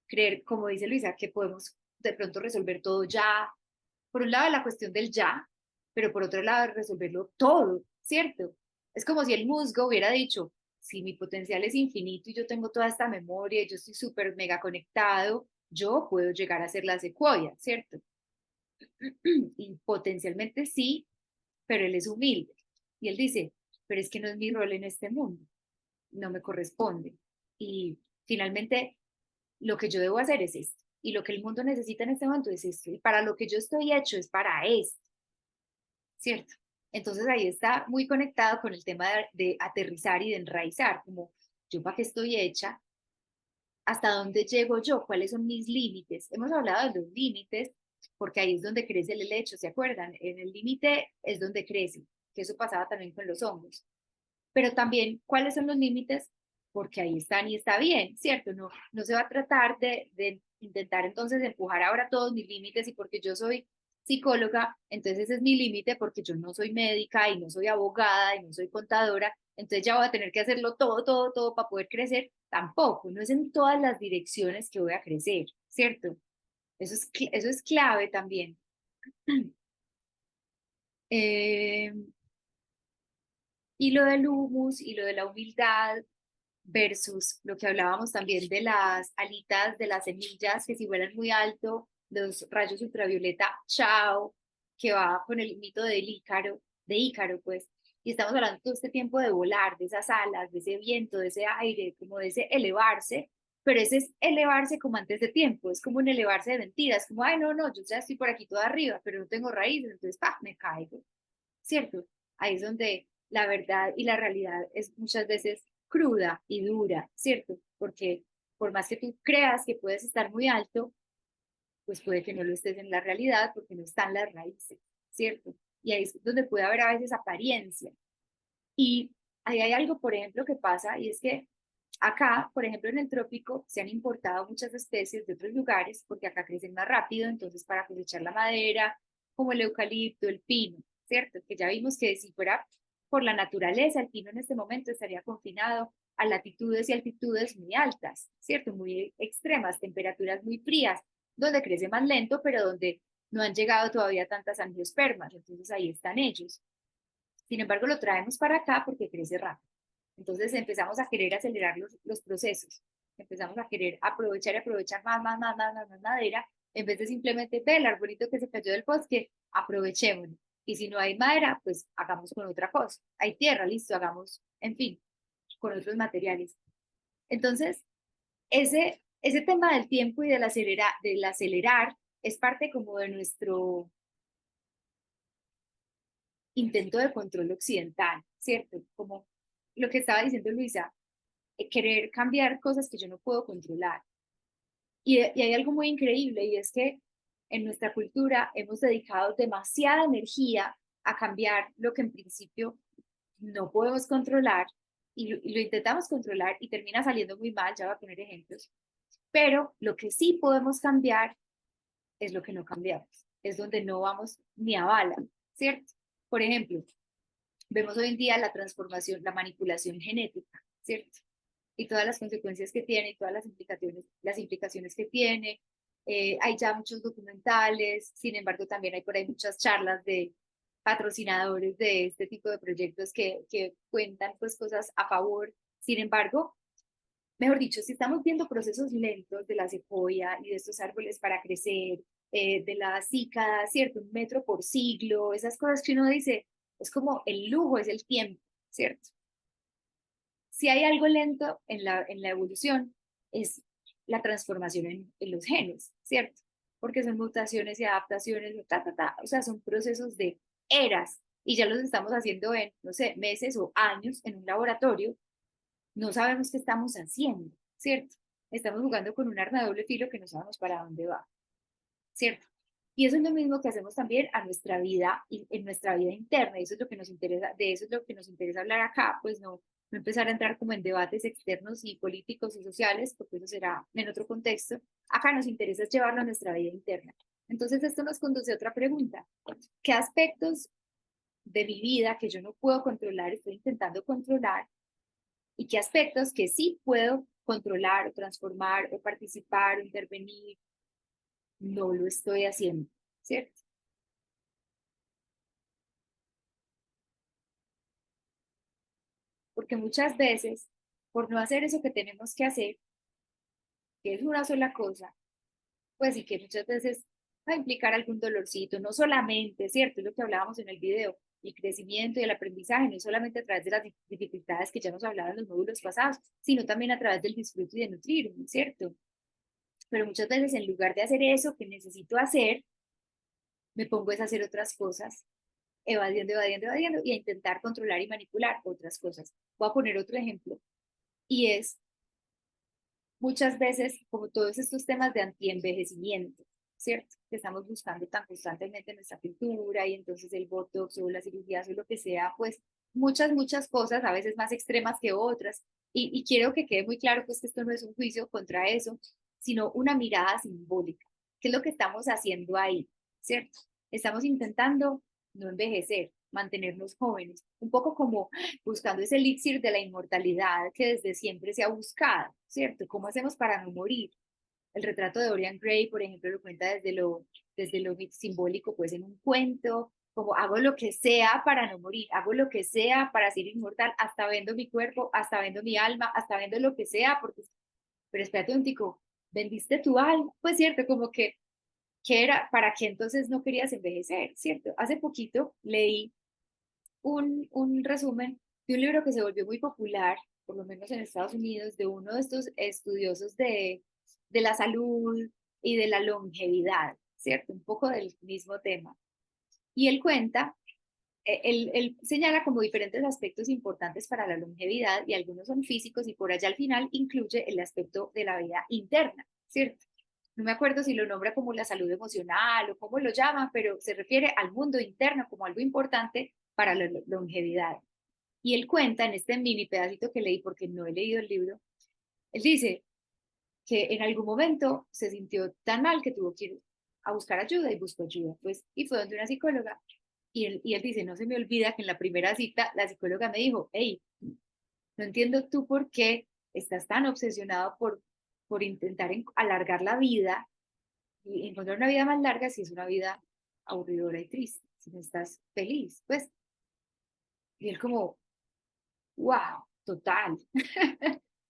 Speaker 1: Creer, como dice Luisa, que podemos de pronto resolver todo ya. Por un lado, la cuestión del ya, pero por otro lado, resolverlo todo, ¿cierto? Es como si el musgo hubiera dicho, si mi potencial es infinito y yo tengo toda esta memoria y yo estoy súper mega conectado, yo puedo llegar a ser la secuoya, ¿cierto? Y potencialmente sí, pero él es humilde. Y él dice, pero es que no es mi rol en este mundo, no me corresponde. Y finalmente, lo que yo debo hacer es esto. Y lo que el mundo necesita en este momento es esto. Y para lo que yo estoy hecho es para esto. ¿cierto? Entonces ahí está muy conectado con el tema de aterrizar y de enraizar, como yo para qué estoy hecha, hasta dónde llego yo, cuáles son mis límites. Hemos hablado de los límites porque ahí es donde crece el helecho, ¿se acuerdan? En el límite es donde crece, que eso pasaba también con los hongos. Pero también, ¿cuáles son los límites? Porque ahí están y está bien, ¿cierto? No, no se va a tratar de intentar entonces empujar ahora todos mis límites y porque yo soy psicóloga, entonces ese es mi límite porque yo no soy médica y no soy abogada y no soy contadora, entonces ya voy a tener que hacerlo todo, todo, todo para poder crecer. Tampoco, no es en todas las direcciones que voy a crecer, ¿cierto? Eso es clave también. Eh, y lo del humus y lo de la humildad versus lo que hablábamos también de las alitas de las semillas, que si vuelan muy alto, los rayos ultravioleta, chao, que va con el mito de Ícaro, pues. Y estamos hablando todo este tiempo de volar, de esas alas, de ese viento, de ese aire, como de ese elevarse, pero ese es elevarse como antes de tiempo, es como un elevarse de mentiras, como, ay, no, no, yo ya estoy por aquí toda arriba, pero no tengo raíces, entonces, pa, me caigo, ¿cierto? Ahí es donde la verdad y la realidad es muchas veces cruda y dura, ¿cierto? Porque por más que tú creas que puedes estar muy alto, pues puede que no lo estés en la realidad porque no están las raíces, ¿cierto? Y ahí es donde puede haber a veces apariencia. Y ahí hay algo, por ejemplo, que pasa y es que acá, por ejemplo, en el trópico se han importado muchas especies de otros lugares porque acá crecen más rápido, entonces para cosechar la madera, como el eucalipto, el pino, ¿cierto? Que ya vimos que si fuera por la naturaleza, el pino en este momento estaría confinado a latitudes y altitudes muy altas, ¿cierto? Muy extremas, temperaturas muy frías, donde crece más lento, pero donde no han llegado todavía tantas angiospermas, entonces ahí están ellos. Sin embargo, lo traemos para acá porque crece rápido. Entonces empezamos a querer acelerar los procesos, empezamos a querer aprovechar y aprovechar más madera, en vez de simplemente ver el arbolito que se cayó del bosque, aprovechémoslo. Y si no hay madera, pues hagamos con otra cosa. Hay tierra, listo, hagamos, en fin, con otros materiales. Entonces, ese tema del tiempo y del acelerar es parte como de nuestro intento de control occidental, ¿cierto? Como lo que estaba diciendo Luisa, querer cambiar cosas que yo no puedo controlar. Y hay algo muy increíble y es que en nuestra cultura hemos dedicado demasiada energía a cambiar lo que en principio no podemos controlar y lo intentamos controlar y termina saliendo muy mal, ya voy a poner ejemplos, pero lo que sí podemos cambiar es lo que no cambiamos, es donde no vamos ni a bala, ¿cierto? Por ejemplo, vemos hoy en día la transformación, la manipulación genética, ¿cierto? Y todas las consecuencias que tiene, y todas las implicaciones que tiene. Hay ya muchos documentales, sin embargo, también hay por ahí muchas charlas de patrocinadores de este tipo de proyectos que cuentan pues cosas a favor. Sin embargo, mejor dicho, si estamos viendo procesos lentos de la secuoya y de estos árboles para crecer, de la cícada, ¿cierto? 1 metro por siglo, esas cosas que uno dice, es como el lujo, es el tiempo, ¿cierto? Si hay algo lento en la evolución, es la transformación en los genes, ¿cierto? Porque son mutaciones y adaptaciones, o sea, son procesos de eras y ya los estamos haciendo en, no sé, meses o años en un laboratorio, no sabemos qué estamos haciendo, ¿cierto? Estamos jugando con un arma de doble filo que no sabemos para dónde va, ¿cierto? Y eso es lo mismo que hacemos también a nuestra vida, en nuestra vida interna, y eso es lo que nos interesa, de eso es lo que nos interesa hablar acá, pues no empezar a entrar como en debates externos y políticos y sociales, porque eso será en otro contexto. Acá nos interesa llevarlo a nuestra vida interna. Entonces esto nos conduce a otra pregunta. ¿Qué aspectos de mi vida que yo no puedo controlar, estoy intentando controlar, y qué aspectos que sí puedo controlar o transformar o participar o intervenir, no lo estoy haciendo, ¿cierto? Porque muchas veces, por no hacer eso que tenemos que hacer, que es una sola cosa, pues sí que muchas veces va a implicar algún dolorcito, no solamente, ¿cierto? Es lo que hablábamos en el video, el crecimiento y el aprendizaje, no solamente a través de las dificultades que ya nos hablaban en los módulos pasados, sino también a través del disfrute y de nutrirme, ¿cierto? Pero muchas veces en lugar de hacer eso que necesito hacer, me pongo a hacer otras cosas, evadiendo, evadiendo, evadiendo y a intentar controlar y manipular otras cosas. Voy a poner otro ejemplo y es muchas veces como todos estos temas de antienvejecimiento, ¿cierto? Que estamos buscando tan constantemente en nuestra cultura y entonces el botox o las cirugías o lo que sea, pues muchas cosas, a veces más extremas que otras. Y quiero que quede muy claro pues que esto no es un juicio contra eso, sino una mirada simbólica. ¿Qué es lo que estamos haciendo ahí? ¿Cierto? Estamos intentando no envejecer, mantenernos jóvenes, un poco como buscando ese elixir de la inmortalidad que desde siempre se ha buscado, ¿cierto? ¿Cómo hacemos para no morir? El retrato de Dorian Gray, por ejemplo, lo cuenta desde lo simbólico, pues en un cuento, como hago lo que sea para no morir, hago lo que sea para ser inmortal, hasta vendo mi cuerpo, hasta vendo mi alma, hasta vendo lo que sea, porque, pero espérate un tico, vendiste tu alma, pues cierto, como que, ¿qué era? ¿Para qué entonces no querías envejecer? ¿Cierto? Hace poquito leí un resumen de un libro que se volvió muy popular, por lo menos en Estados Unidos, de uno de estos estudiosos de la salud y de la longevidad, ¿cierto? Un poco del mismo tema. Y él cuenta, él señala como diferentes aspectos importantes para la longevidad y algunos son físicos y por allá al final incluye el aspecto de la vida interna, ¿cierto? No me acuerdo si lo nombra como la salud emocional o cómo lo llama, pero se refiere al mundo interno como algo importante para la longevidad. Y él cuenta en este mini pedacito que leí, porque no he leído el libro, él dice que en algún momento se sintió tan mal que tuvo que ir a buscar ayuda y buscó ayuda, pues, y fue donde una psicóloga. Y él dice, no se me olvida que en la primera cita la psicóloga me dijo, hey, no entiendo tú por qué estás tan obsesionado por intentar alargar la vida y encontrar una vida más larga si es una vida aburridora y triste, si no estás feliz, pues. Y él como, wow, total.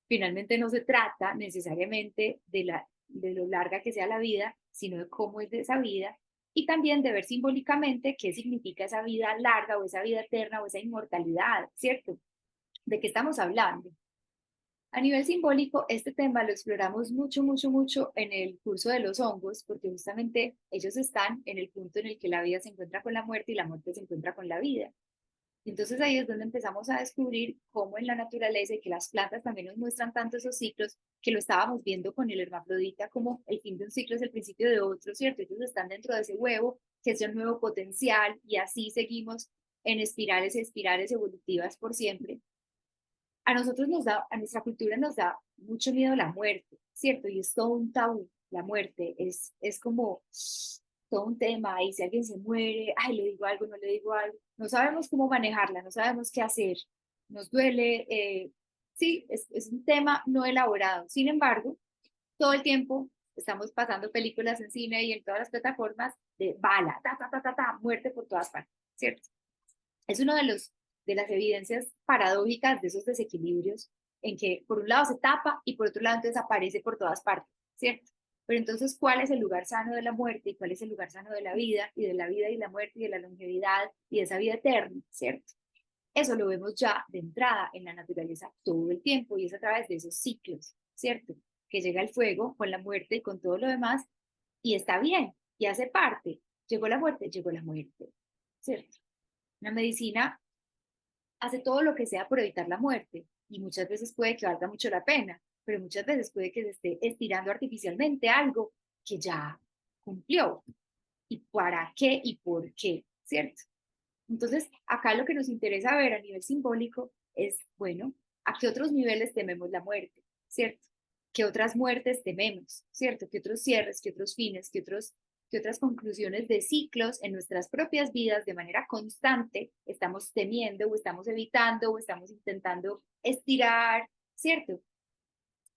Speaker 1: Finalmente no se trata necesariamente de lo larga que sea la vida, sino de cómo es de esa vida y también de ver simbólicamente qué significa esa vida larga o esa vida eterna o esa inmortalidad, ¿cierto? ¿De qué estamos hablando? A nivel simbólico, este tema lo exploramos mucho en el curso de los hongos, porque justamente ellos están en el punto en el que la vida se encuentra con la muerte y la muerte se encuentra con la vida. Entonces ahí es donde empezamos a descubrir cómo en la naturaleza y que las plantas también nos muestran tanto esos ciclos que lo estábamos viendo con el hermafrodita, como el fin de un ciclo es el principio de otro, ¿cierto? Ellos están dentro de ese huevo, que es un nuevo potencial, y así seguimos en espirales evolutivas por siempre. A nosotros nos da, a nuestra cultura nos da mucho miedo la muerte, ¿cierto? Y es todo un tabú, la muerte, es como todo un tema, y si alguien se muere, ay, le digo algo, no le digo algo, no sabemos cómo manejarla, no sabemos qué hacer, nos duele, sí, es un tema no elaborado, sin embargo, todo el tiempo estamos pasando películas en cine y en todas las plataformas de bala, muerte por todas partes, ¿cierto? Es uno de las evidencias paradójicas de esos desequilibrios en que por un lado se tapa y por otro lado entonces aparece por todas partes, ¿cierto? Pero entonces, ¿cuál es el lugar sano de la muerte y cuál es el lugar sano de la vida y de la vida y la muerte y de la longevidad y de esa vida eterna, ¿cierto? Eso lo vemos ya de entrada en la naturaleza todo el tiempo y es a través de esos ciclos, ¿cierto? Que llega el fuego con la muerte y con todo lo demás y está bien y hace parte. Llegó la muerte, ¿cierto? La medicina hace todo lo que sea por evitar la muerte y muchas veces puede que valga mucho la pena, pero muchas veces puede que se esté estirando artificialmente algo que ya cumplió. ¿Y para qué y por qué? ¿Cierto? Entonces, acá lo que nos interesa ver a nivel simbólico es, bueno, ¿a qué otros niveles tememos la muerte? ¿Cierto? ¿Qué otras muertes tememos? ¿Cierto? ¿Qué otros cierres, qué otros fines, qué otras conclusiones de ciclos en nuestras propias vidas de manera constante estamos temiendo o estamos evitando o estamos intentando estirar? ¿Cierto?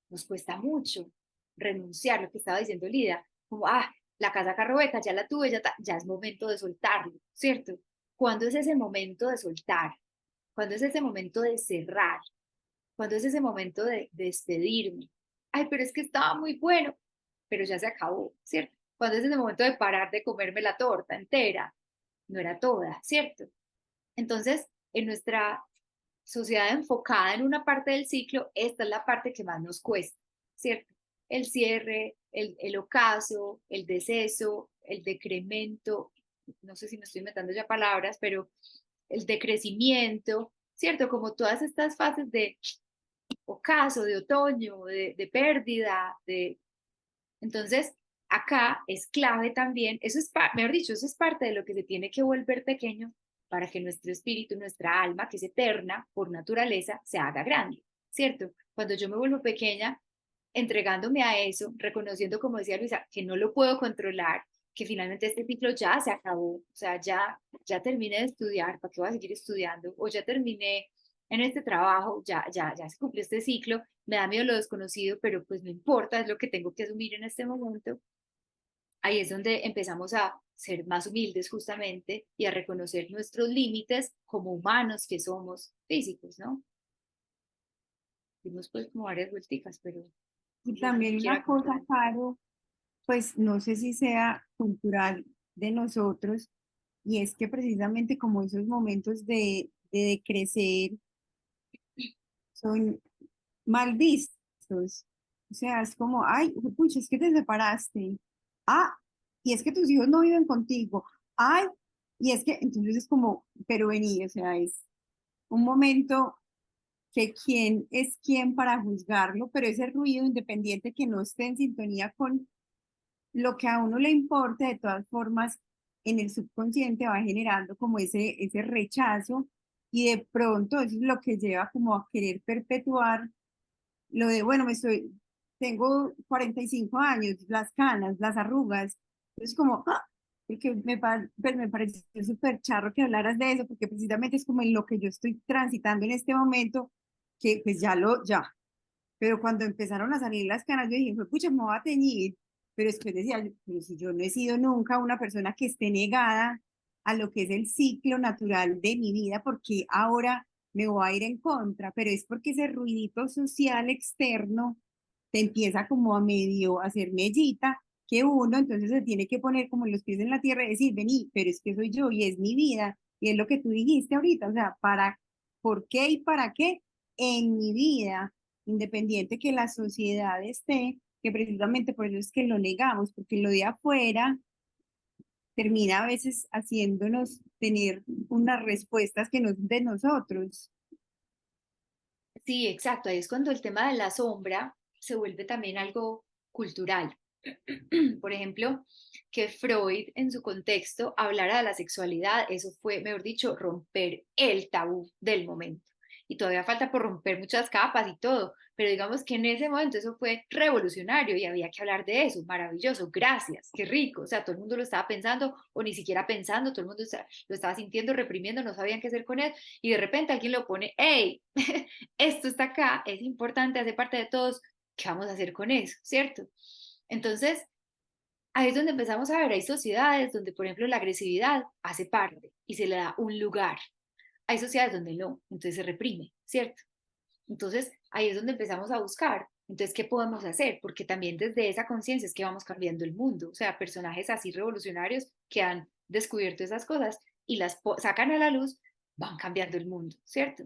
Speaker 1: Nos cuesta mucho renunciar, lo que estaba diciendo Lida, como, la casa carrobeca ya la tuve, ya es momento de soltarlo, ¿cierto? ¿Cuándo es ese momento de soltar? ¿Cuándo es ese momento de cerrar? ¿Cuándo es ese momento de despedirme? Ay, pero es que estaba muy bueno, pero ya se acabó, ¿cierto? ¿Cuándo es ese momento de parar de comerme la torta entera? No era toda, ¿cierto? Entonces, en nuestra sociedad enfocada en una parte del ciclo, esta es la parte que más nos cuesta, ¿cierto? El cierre, el ocaso, el deceso, el decremento, no sé si me estoy inventando ya palabras, pero el decrecimiento, ¿cierto? Como todas estas fases de ocaso, de otoño, de pérdida, de... Entonces, acá es clave también, eso es, mejor dicho, eso es parte de lo que se tiene que volver pequeño para que nuestro espíritu, nuestra alma, que es eterna por naturaleza, se haga grande, ¿cierto? Cuando yo me vuelvo pequeña, entregándome a eso, reconociendo, como decía Luisa, que no lo puedo controlar, que finalmente este ciclo ya se acabó, o sea, ya terminé de estudiar, ¿para qué voy a seguir estudiando? O ya terminé en este trabajo, ya se cumplió este ciclo, me da miedo lo desconocido, pero pues no importa, es lo que tengo que asumir en este momento. Ahí es donde empezamos a ser más humildes justamente y a reconocer nuestros límites como humanos que somos físicos, ¿no? Dimos pues como varias vuelticas, pero
Speaker 3: Y
Speaker 1: no sé si
Speaker 3: también una
Speaker 1: quiera
Speaker 3: cosa,
Speaker 1: contar.
Speaker 3: Caro, pues no sé si sea cultural de nosotros, y es que precisamente como esos momentos de crecer son mal vistos. O sea, es como, ay, pucha, es que te separaste. Ah, y es que tus hijos no viven contigo. Ay, y es que, entonces es como, pero vení, o sea, es un momento que quién es quién para juzgarlo, pero ese ruido independiente que no esté en sintonía con lo que a uno le importe, de todas formas, en el subconsciente va generando como ese rechazo y de pronto eso es lo que lleva como a querer perpetuar lo de, bueno, tengo 45 años, las canas, las arrugas, es como, ¡ah! Porque pues me pareció súper charro que hablaras de eso, porque precisamente es como en lo que yo estoy transitando en este momento, que pues ya, pero cuando empezaron a salir las canas, yo dije, pucha, me voy a teñir. Pero después decía, pero si yo no he sido nunca una persona que esté negada a lo que es el ciclo natural de mi vida, porque ahora me voy a ir en contra, pero es porque ese ruidito social externo te empieza como a medio a hacer mellita, que uno entonces se tiene que poner como los pies en la tierra y decir, vení, pero es que soy yo y es mi vida, y es lo que tú dijiste ahorita, o sea, ¿por qué y para qué en mi vida? Independiente que la sociedad esté, que precisamente por eso es que lo negamos, porque lo de afuera termina a veces haciéndonos tener unas respuestas que no son de nosotros.
Speaker 1: Sí, exacto. Ahí es cuando el tema de la sombra se vuelve también algo cultural. Por ejemplo, que Freud en su contexto hablara de la sexualidad, eso fue, mejor dicho, romper el tabú del momento. Y todavía falta por romper muchas capas y todo, pero digamos que en ese momento eso fue revolucionario y había que hablar de eso, maravilloso, gracias, qué rico, o sea, todo el mundo lo estaba pensando o ni siquiera pensando, todo el mundo lo estaba sintiendo, reprimiendo, no sabían qué hacer con él y de repente alguien lo pone, hey, esto está acá, es importante, hace parte de todos, ¿qué vamos a hacer con eso? ¿Cierto? Entonces, ahí es donde empezamos a ver, hay sociedades donde, por ejemplo, la agresividad hace parte y se le da un lugar. Hay sociedades donde no, entonces se reprime, ¿cierto? Entonces, ahí es donde empezamos a buscar. Entonces, ¿qué podemos hacer? Porque también desde esa conciencia es que vamos cambiando el mundo. O sea, personajes así revolucionarios que han descubierto esas cosas y las sacan a la luz, van cambiando el mundo, ¿cierto?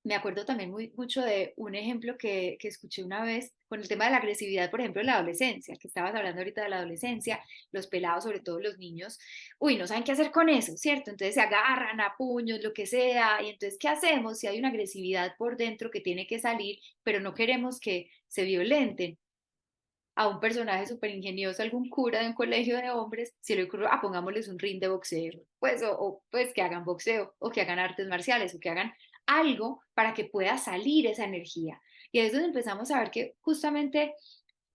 Speaker 1: Me acuerdo también mucho de un ejemplo que escuché una vez con el tema de la agresividad, por ejemplo, en la adolescencia, que estabas hablando ahorita de la adolescencia, los pelados, sobre todo los niños, uy, no saben qué hacer con eso, ¿cierto? Entonces se agarran a puños, lo que sea, y entonces, ¿qué hacemos si hay una agresividad por dentro que tiene que salir, pero no queremos que se violenten? A un personaje súper ingenioso, algún cura de un colegio de hombres, se le ocurrió, pongámosles un ring de boxeo, pues, pues que hagan boxeo, o que hagan artes marciales, o que hagan algo para que pueda salir esa energía. Y ahí es donde empezamos a ver que justamente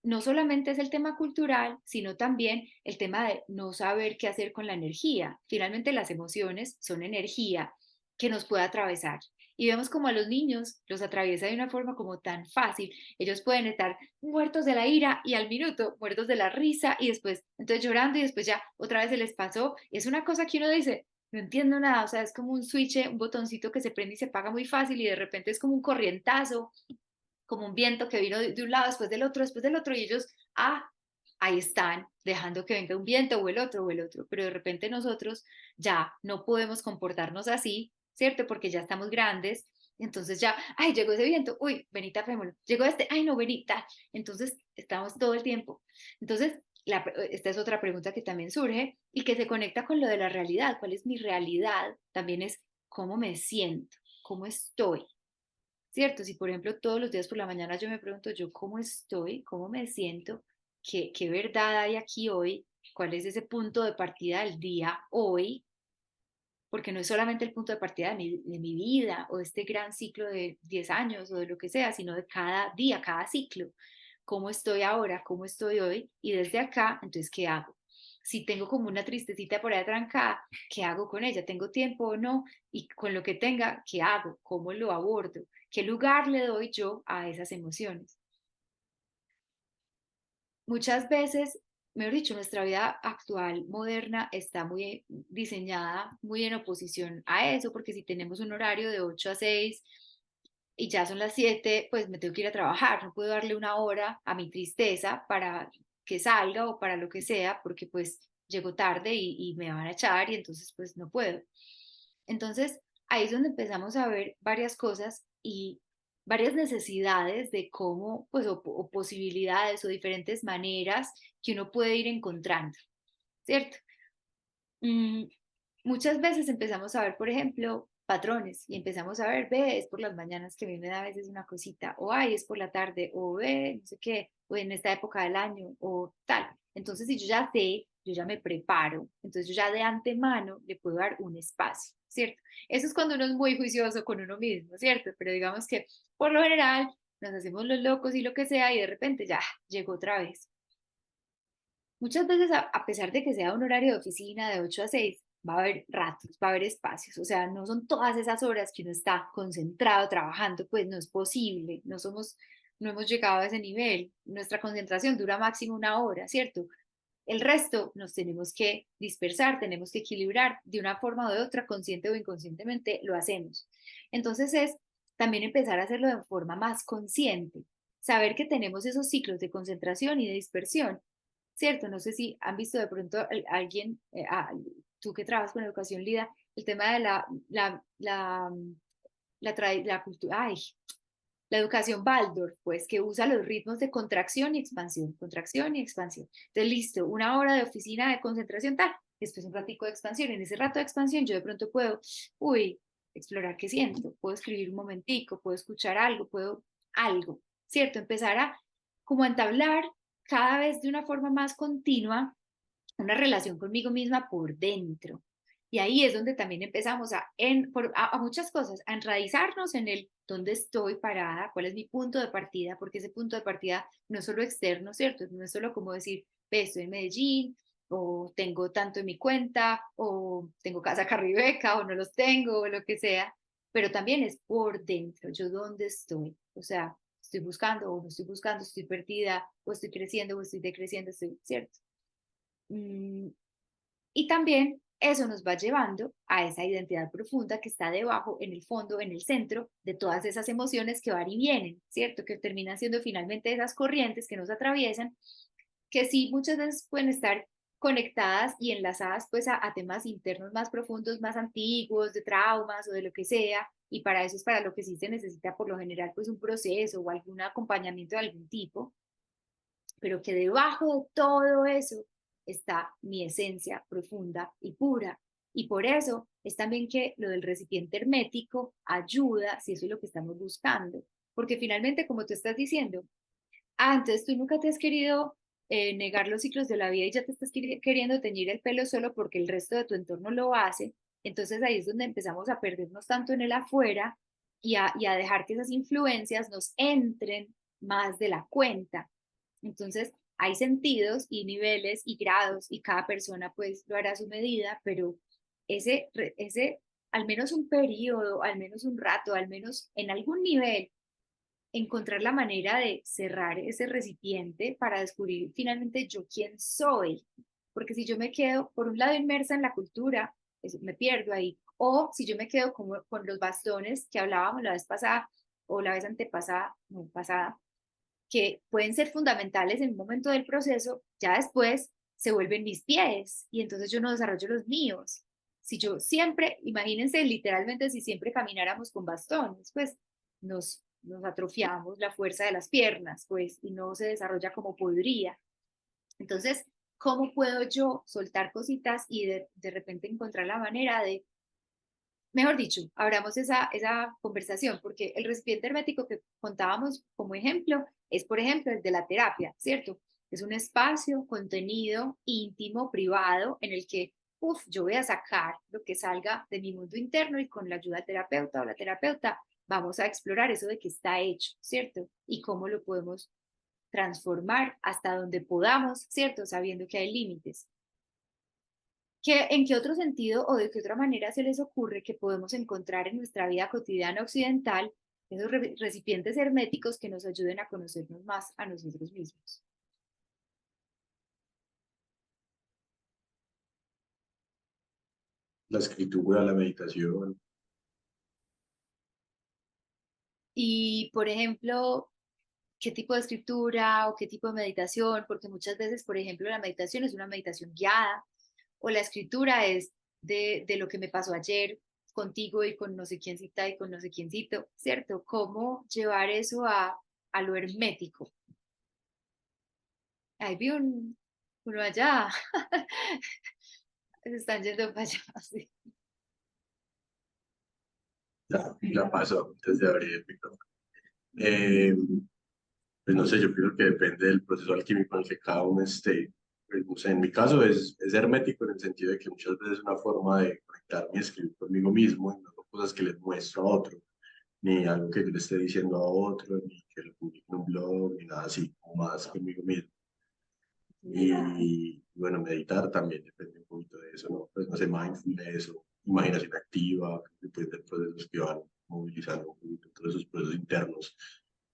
Speaker 1: no solamente es el tema cultural, sino también el tema de no saber qué hacer con la energía. Finalmente las emociones son energía que nos puede atravesar. Y vemos como a los niños los atraviesa de una forma como tan fácil. Ellos pueden estar muertos de la ira y al minuto muertos de la risa y después, entonces llorando y después ya otra vez se les pasó. Es una cosa que uno dice, no entiendo nada, o sea, es como un switch, un botoncito que se prende y se apaga muy fácil y de repente es como un corrientazo, como un viento que vino de un lado, después del otro, y ellos, ahí están, dejando que venga un viento o el otro, pero de repente nosotros ya no podemos comportarnos así, ¿cierto? Porque ya estamos grandes, entonces ya, ay, llegó ese viento, uy, vení, tapémoslo, llegó este, ay, no, vení, tal, entonces estamos todo el tiempo. Entonces, esta es otra pregunta que también surge y que se conecta con lo de la realidad. ¿Cuál es mi realidad? También es cómo me siento, cómo estoy, ¿cierto? Si por ejemplo todos los días por la mañana yo me pregunto yo cómo estoy, cómo me siento, qué verdad hay aquí hoy, cuál es ese punto de partida del día hoy, porque no es solamente el punto de partida de mi vida o de este gran ciclo de 10 años o de lo que sea, sino de cada día, cada ciclo. ¿Cómo estoy ahora? ¿Cómo estoy hoy? Y desde acá, entonces, ¿qué hago? Si tengo como una tristecita por ahí atrancada, ¿qué hago con ella? ¿Tengo tiempo o no? Y con lo que tenga, ¿qué hago? ¿Cómo lo abordo? ¿Qué lugar le doy yo a esas emociones? Muchas veces, mejor dicho, nuestra vida actual, moderna, está muy diseñada, muy en oposición a eso, porque si tenemos un horario de 8 a 6 y ya son las 7, pues me tengo que ir a trabajar, no puedo darle una hora a mi tristeza para que salga o para lo que sea, porque pues llego tarde y me van a echar y entonces pues no puedo. Entonces, ahí es donde empezamos a ver varias cosas y varias necesidades de cómo, pues, o posibilidades o diferentes maneras que uno puede ir encontrando, ¿cierto? Mm, muchas veces empezamos a ver, por ejemplo, patrones y empezamos a ver, ve, es por las mañanas que a mí me da a veces una cosita, o ay, es por la tarde, o ve, no sé qué, o en esta época del año, o tal. Entonces, si yo ya sé, yo ya me preparo, entonces yo ya de antemano le puedo dar un espacio, ¿cierto? Eso es cuando uno es muy juicioso con uno mismo, ¿cierto? Pero digamos que por lo general nos hacemos los locos y lo que sea y de repente ya llegó otra vez. Muchas veces, a pesar de que sea un horario de oficina de 8 a 6, va a haber ratos, va a haber espacios, o sea, no son todas esas horas que uno está concentrado trabajando, pues no es posible, no hemos llegado a ese nivel, nuestra concentración dura máximo una hora, ¿cierto? El resto nos tenemos que dispersar, tenemos que equilibrar de una forma o de otra, consciente o inconscientemente, lo hacemos. Entonces es también empezar a hacerlo de forma más consciente, saber que tenemos esos ciclos de concentración y de dispersión, ¿cierto? No sé si han visto de pronto alguien, tú que trabajas con educación LIDA, el tema de la cultura, ay, la educación Waldorf, pues, que usa los ritmos de contracción y expansión, contracción y expansión. Entonces, listo, una hora de oficina de concentración, tal, después un ratico de expansión. En ese rato de expansión yo de pronto puedo, uy, explorar qué siento, puedo escribir un momentico, puedo escuchar algo, puedo algo, ¿cierto? Empezar a como a entablar cada vez de una forma más continua una relación conmigo misma por dentro. Y ahí es donde también empezamos a muchas cosas, a enraizarnos en el dónde estoy parada, cuál es mi punto de partida, porque ese punto de partida no es solo externo, ¿cierto? No es solo como decir, ve, estoy en Medellín, o tengo tanto en mi cuenta, o tengo casa Carribeca, o no los tengo, o lo que sea, pero también es por dentro, yo dónde estoy, o sea, estoy buscando o no estoy buscando, estoy perdida, o estoy creciendo o estoy decreciendo, estoy, ¿cierto? Mm, y también eso nos va llevando a esa identidad profunda que está debajo, en el fondo, en el centro de todas esas emociones que van y vienen, ¿cierto? Que terminan siendo finalmente esas corrientes que nos atraviesan, que sí muchas veces pueden estar conectadas y enlazadas pues a temas internos más profundos, más antiguos, de traumas o de lo que sea, y para eso es para lo que sí se necesita por lo general pues un proceso o algún acompañamiento de algún tipo, pero que debajo de todo eso está mi esencia profunda y pura. Y por eso es también que lo del recipiente hermético ayuda, si eso es lo que estamos buscando. Porque finalmente, como tú estás diciendo, entonces tú nunca te has querido negar los ciclos de la vida y ya te estás queriendo teñir el pelo solo porque el resto de tu entorno lo hace. Entonces ahí es donde empezamos a perdernos tanto en el afuera y a dejar que esas influencias nos entren más de la cuenta. Entonces, hay sentidos y niveles y grados y cada persona pues lo hará a su medida, pero ese al menos un periodo, al menos un rato, al menos en algún nivel, encontrar la manera de cerrar ese recipiente para descubrir finalmente yo quién soy. Porque si yo me quedo, por un lado, inmersa en la cultura, me pierdo ahí. O si yo me quedo como con los bastones que hablábamos la vez pasada o la vez antepasada, no pasada, que pueden ser fundamentales en un momento del proceso, ya después se vuelven mis pies y entonces yo no desarrollo los míos. Si yo siempre, imagínense literalmente si siempre camináramos con bastones, pues nos atrofiamos la fuerza de las piernas, pues, y no se desarrolla como podría. Entonces, ¿cómo puedo yo soltar cositas y de repente encontrar la manera de, mejor dicho, abramos esa conversación? Porque el recipiente hermético que contábamos como ejemplo es, por ejemplo, el de la terapia, ¿cierto? Es un espacio, contenido íntimo, privado, en el que, yo voy a sacar lo que salga de mi mundo interno y con la ayuda del terapeuta o la terapeuta vamos a explorar eso de que está hecho, ¿cierto? Y cómo lo podemos transformar hasta donde podamos, ¿cierto? Sabiendo que hay límites. ¿En qué otro sentido o de qué otra manera se les ocurre que podemos encontrar en nuestra vida cotidiana occidental esos recipientes herméticos que nos ayuden a conocernos más a nosotros mismos?
Speaker 4: La escritura, la meditación.
Speaker 1: Y, por ejemplo, ¿qué tipo de escritura o qué tipo de meditación? Porque muchas veces, por ejemplo, la meditación es una meditación guiada o la escritura es de lo que me pasó ayer contigo y con no sé quiéncita y con no sé quiéncito, ¿cierto? ¿Cómo llevar eso a lo hermético? Ahí vi uno allá. Se están yendo para allá, sí.
Speaker 4: Ya pasó antes de abrir el micrófono. Pues no sé, yo creo que depende del proceso alquímico en el que cada uno esté. Pues, no sé, en mi caso es hermético en el sentido de que muchas veces es una forma de conectarme y escribir conmigo mismo, y no son cosas que les muestro a otro, ni algo que yo le esté diciendo a otro, ni que lo publique en un blog, ni nada así, como más conmigo mismo. Y bueno, meditar también depende un poquito de eso, ¿no? Pues no sé, mindfulness o imaginación activa, depende de procesos que van movilizando un poquito todos esos procesos internos,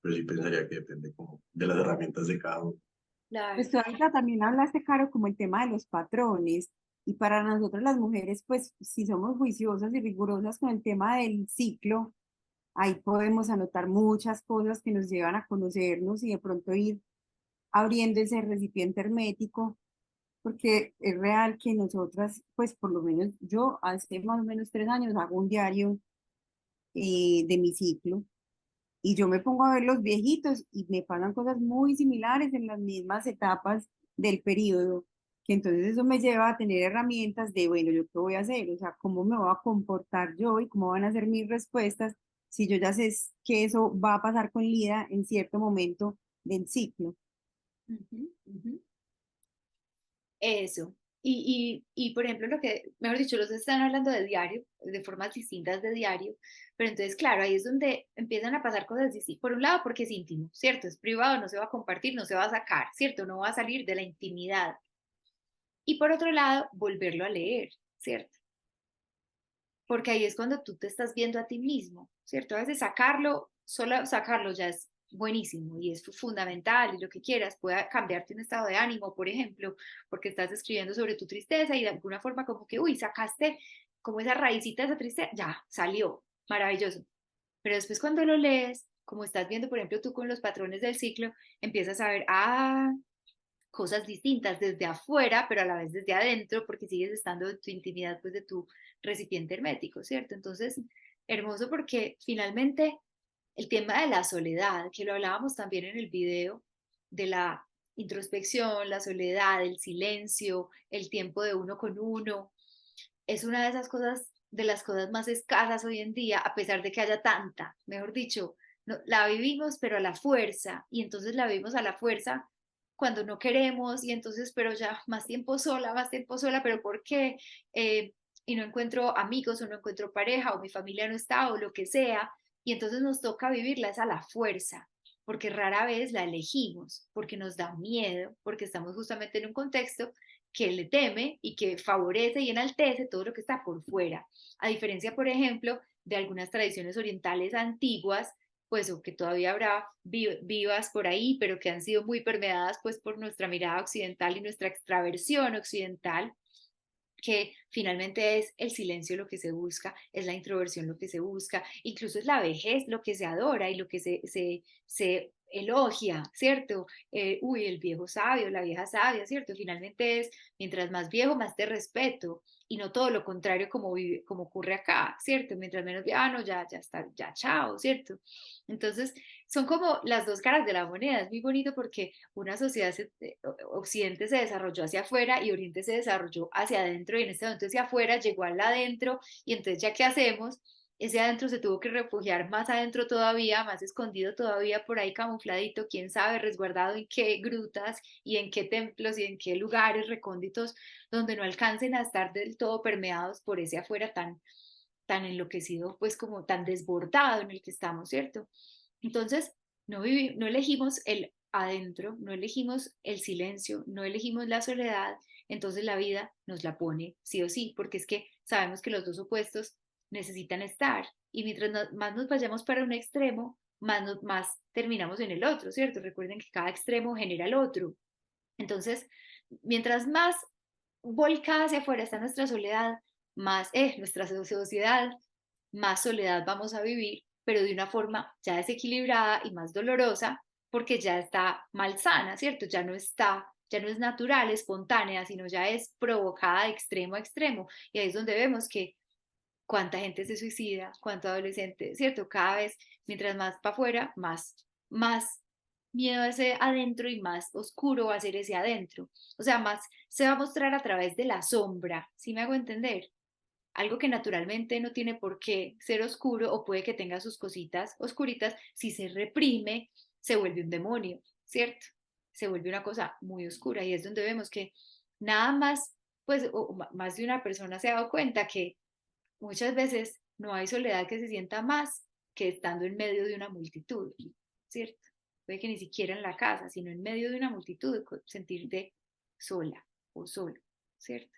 Speaker 4: pero sí pensaría que depende como de las herramientas de cada uno.
Speaker 1: Claro.
Speaker 3: Pues tú ahorita también hablaste, Caro, como el tema de los patrones. Y para nosotros las mujeres, pues si somos juiciosas y rigurosas con el tema del ciclo, ahí podemos anotar muchas cosas que nos llevan a conocernos y de pronto ir abriendo ese recipiente hermético, porque es real que nosotras, pues por lo menos yo hace más o menos 3 años hago un diario de mi ciclo y yo me pongo a ver los viejitos y me pasan cosas muy similares en las mismas etapas del periodo, que entonces eso me lleva a tener herramientas de, bueno, ¿yo qué voy a hacer? O sea, ¿cómo me voy a comportar yo y cómo van a ser mis respuestas si yo ya sé que eso va a pasar con Lida en cierto momento del ciclo?
Speaker 1: Ujú, ujú. Eso. Por ejemplo, lo que, mejor dicho, los están hablando de diario, de formas distintas de diario, pero entonces, claro, ahí es donde empiezan a pasar cosas distintas. Por un lado, porque es íntimo, ¿cierto? Es privado, no se va a compartir, no se va a sacar, ¿cierto? No va a salir de la intimidad. Y por otro lado, volverlo a leer, ¿cierto? Porque ahí es cuando tú te estás viendo a ti mismo, ¿cierto? A veces sacarlo, solo sacarlo ya es buenísimo y es fundamental y lo que quieras, puede cambiarte un estado de ánimo, por ejemplo, porque estás escribiendo sobre tu tristeza y de alguna forma como que, uy, sacaste como esa raicita de esa tristeza, ya, salió, maravilloso. Pero después cuando lo lees, como estás viendo, por ejemplo, tú con los patrones del ciclo, empiezas a ver, cosas distintas desde afuera, pero a la vez desde adentro, porque sigues estando en tu intimidad, pues de tu recipiente hermético, ¿cierto? Entonces, hermoso porque finalmente el tema de la soledad, que lo hablábamos también en el video, de la introspección, la soledad, el silencio, el tiempo de uno con uno, es una de esas cosas, de las cosas más escasas hoy en día, a pesar de que haya tanta, mejor dicho, no, la vivimos pero a la fuerza, y entonces la vivimos a la fuerza cuando no queremos, y entonces, pero ya más tiempo sola, pero ¿por qué? Y no encuentro amigos, o no encuentro pareja, o mi familia no está, o lo que sea, y entonces nos toca vivirla es a la fuerza, porque rara vez la elegimos, porque nos da miedo, porque estamos justamente en un contexto que le teme y que favorece y enaltece todo lo que está por fuera. A diferencia, por ejemplo, de algunas tradiciones orientales antiguas, pues o que todavía habrá vivas por ahí, pero que han sido muy permeadas pues por nuestra mirada occidental y nuestra extraversión occidental, que finalmente es el silencio lo que se busca, es la introversión lo que se busca, incluso es la vejez lo que se adora y lo que se elogia, ¿cierto? Uy, el viejo sabio, la vieja sabia, ¿cierto? Finalmente es, mientras más viejo, más te respeto, y no todo lo contrario como, como ocurre acá, ¿cierto? Mientras menos viejo, no, ya está, ya, chao, ¿cierto? Entonces, son como las dos caras de la moneda, es muy bonito porque una sociedad, Occidente se desarrolló hacia afuera y Oriente se desarrolló hacia adentro, y en este momento hacia afuera llegó al adentro, y entonces, ¿ya qué hacemos? Ese adentro se tuvo que refugiar más adentro todavía, más escondido todavía, por ahí camufladito, quién sabe, resguardado en qué grutas y en qué templos y en qué lugares recónditos donde no alcancen a estar del todo permeados por ese afuera tan enloquecido, pues como tan desbordado en el que estamos, ¿cierto? Entonces, no elegimos el adentro, no elegimos el silencio, no elegimos la soledad, entonces la vida nos la pone sí o sí, porque es que sabemos que los dos opuestos necesitan estar, y mientras más nos vayamos para un extremo, más terminamos en el otro, ¿cierto? Recuerden que cada extremo genera el otro. Entonces, mientras más volcada hacia afuera está nuestra soledad, más nuestra sociedad, más soledad vamos a vivir, pero de una forma ya desequilibrada y más dolorosa, porque ya está malsana, ¿cierto? Ya no es natural, espontánea, sino ya es provocada de extremo a extremo. Y ahí es donde vemos que cuánta gente se suicida, cuánto adolescente, ¿cierto? Cada vez, mientras más para afuera, más miedo a ese adentro y más oscuro va a ser ese adentro. O sea, más se va a mostrar a través de la sombra, ¿sí me hago entender? Algo que naturalmente no tiene por qué ser oscuro, o puede que tenga sus cositas oscuritas, si se reprime, se vuelve un demonio, ¿cierto? Se vuelve una cosa muy oscura, y es donde vemos que nada más, pues, más de una persona se ha dado cuenta que muchas veces no hay soledad que se sienta más que estando en medio de una multitud, ¿cierto? Puede que ni siquiera en la casa, sino en medio de una multitud, sentirte sola o solo, ¿cierto?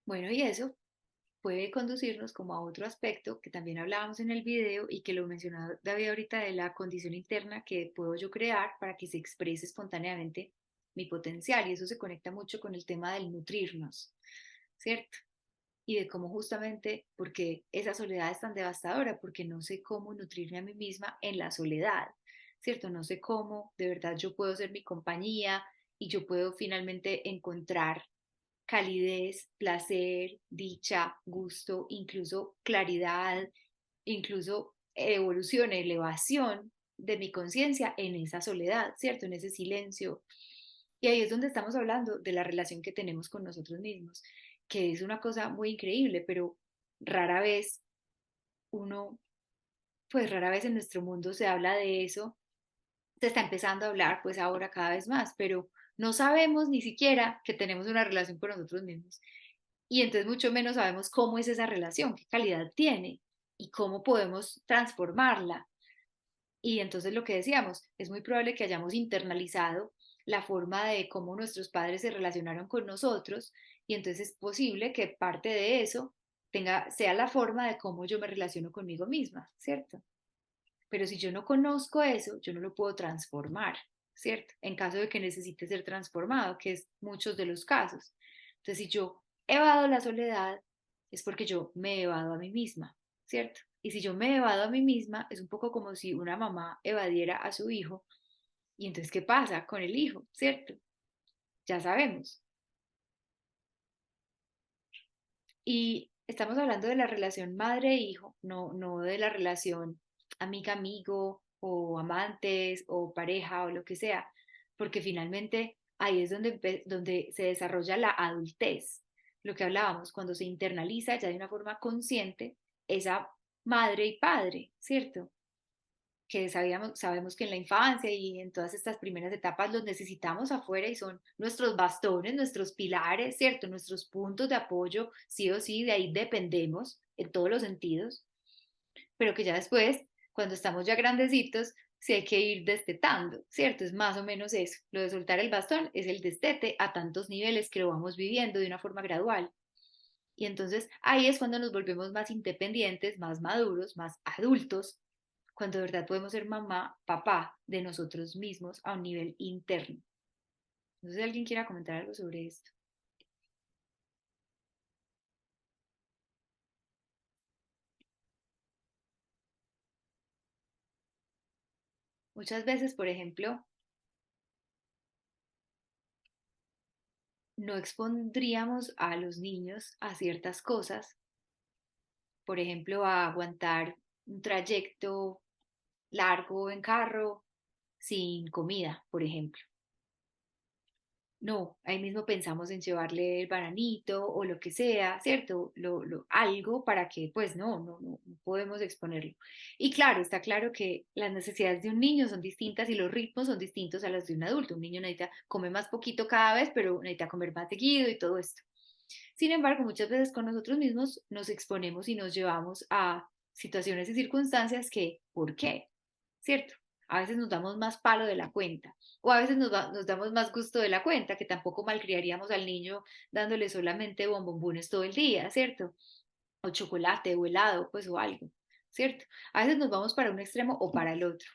Speaker 1: Bueno, y eso puede conducirnos como a otro aspecto que también hablábamos en el video y que lo mencionaba David ahorita, de la condición interna que puedo yo crear para que se exprese espontáneamente mi potencial, y eso se conecta mucho con el tema del nutrirnos, ¿cierto? Y de cómo justamente, porque esa soledad es tan devastadora, porque no sé cómo nutrirme a mí misma en la soledad, ¿cierto? No sé cómo de verdad yo puedo ser mi compañía, y yo puedo finalmente encontrar calidez, placer, dicha, gusto, incluso claridad, incluso evolución, elevación de mi conciencia en esa soledad, ¿cierto? En ese silencio. Y ahí es donde estamos hablando de la relación que tenemos con nosotros mismos, que es una cosa muy increíble, pero rara vez uno, pues rara vez en nuestro mundo se habla de eso. Se está empezando a hablar pues ahora cada vez más, pero no sabemos ni siquiera que tenemos una relación con nosotros mismos. Y entonces mucho menos sabemos cómo es esa relación, qué calidad tiene y cómo podemos transformarla. Y entonces lo que decíamos, es muy probable que hayamos internalizado la forma de cómo nuestros padres se relacionaron con nosotros, y entonces es posible que parte de eso sea la forma de cómo yo me relaciono conmigo misma, ¿cierto? Pero si yo no conozco eso, yo no lo puedo transformar, ¿cierto? En caso de que necesite ser transformado, que es muchos de los casos. Entonces, si yo evado la soledad, es porque yo me evado a mí misma, ¿cierto? Y si yo me evado a mí misma, es un poco como si una mamá evadiera a su hijo. Y entonces, ¿qué pasa con el hijo, ¿cierto? Ya sabemos. Y estamos hablando de la relación madre-hijo, no de la relación amiga-amigo o amantes o pareja o lo que sea, porque finalmente ahí es donde se desarrolla la adultez, lo que hablábamos, cuando se internaliza ya de una forma consciente esa madre y padre, ¿cierto? Que sabemos que en la infancia y en todas estas primeras etapas los necesitamos afuera, y son nuestros bastones, nuestros pilares, ¿cierto? Nuestros puntos de apoyo, sí o sí, de ahí dependemos en todos los sentidos, pero que ya después, cuando estamos ya grandecitos, sí hay que ir destetando, ¿cierto? Es más o menos eso. Lo de soltar el bastón es el destete a tantos niveles que lo vamos viviendo de una forma gradual. Y entonces ahí es cuando nos volvemos más independientes, más maduros, más adultos, cuando de verdad podemos ser mamá, papá de nosotros mismos a un nivel interno. No sé si alguien quiera comentar algo sobre esto. Muchas veces, por ejemplo, no expondríamos a los niños a ciertas cosas, por ejemplo, a aguantar un trayecto largo en carro sin comida, por ejemplo. No, ahí mismo pensamos en llevarle el bananito o lo que sea, ¿cierto? Algo para que, pues no podemos exponerlo. Y claro, está claro que las necesidades de un niño son distintas y los ritmos son distintos a los de un adulto. Un niño necesita comer más poquito cada vez, pero necesita comer más seguido y todo esto. Sin embargo, muchas veces con nosotros mismos nos exponemos y nos llevamos a situaciones y circunstancias que, ¿por qué? ¿Cierto? A veces nos damos más palo de la cuenta o a veces nos damos más gusto de la cuenta, que tampoco malcriaríamos al niño dándole solamente bombombones todo el día, ¿cierto? O chocolate o helado, pues o algo, ¿cierto? A veces nos vamos para un extremo o para el otro.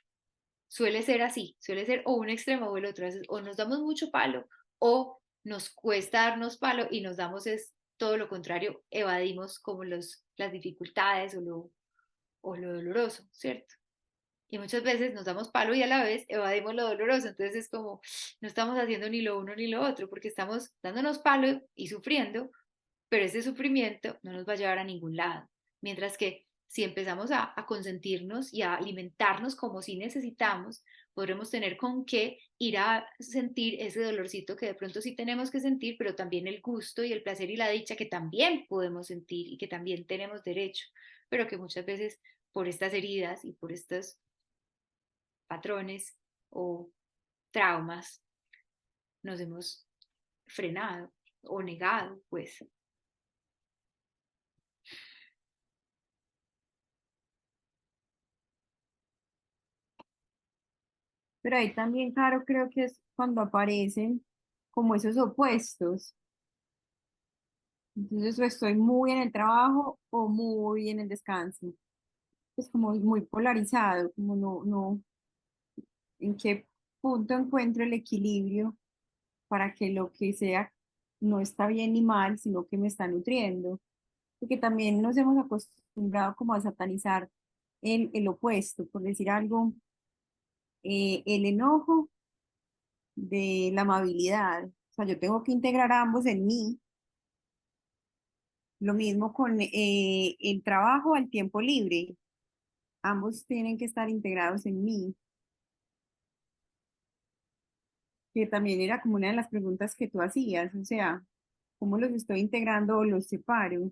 Speaker 1: Suele ser así, suele ser o un extremo o el otro. A veces o nos damos mucho palo o nos cuesta darnos palo y nos damos es todo lo contrario, evadimos como las dificultades o lo doloroso, ¿cierto? Y muchas veces nos damos palo y a la vez evadimos lo doloroso. Entonces es como, no estamos haciendo ni lo uno ni lo otro, porque estamos dándonos palo y sufriendo, pero ese sufrimiento no nos va a llevar a ningún lado. Mientras que si empezamos a consentirnos y a alimentarnos como si necesitamos, podremos tener con qué ir a sentir ese dolorcito que de pronto sí tenemos que sentir, pero también el gusto y el placer y la dicha que también podemos sentir y que también tenemos derecho, pero que muchas veces por estas heridas y por estos patrones o traumas nos hemos frenado o negado, pues.
Speaker 3: Pero ahí también, claro, creo que es cuando aparecen como esos opuestos. Entonces, o estoy muy en el trabajo o muy en el descanso. Es como muy polarizado, como en qué punto encuentro el equilibrio para que lo que sea no está bien ni mal, sino que me está nutriendo. Porque también nos hemos acostumbrado como a satanizar el opuesto, por decir algo, el enojo de la amabilidad. O sea, yo tengo que integrar ambos en mí. Lo mismo con el trabajo al tiempo libre. Ambos tienen que estar integrados en mí, que también era como una de las preguntas que tú hacías, o sea, ¿cómo los estoy integrando o los separo?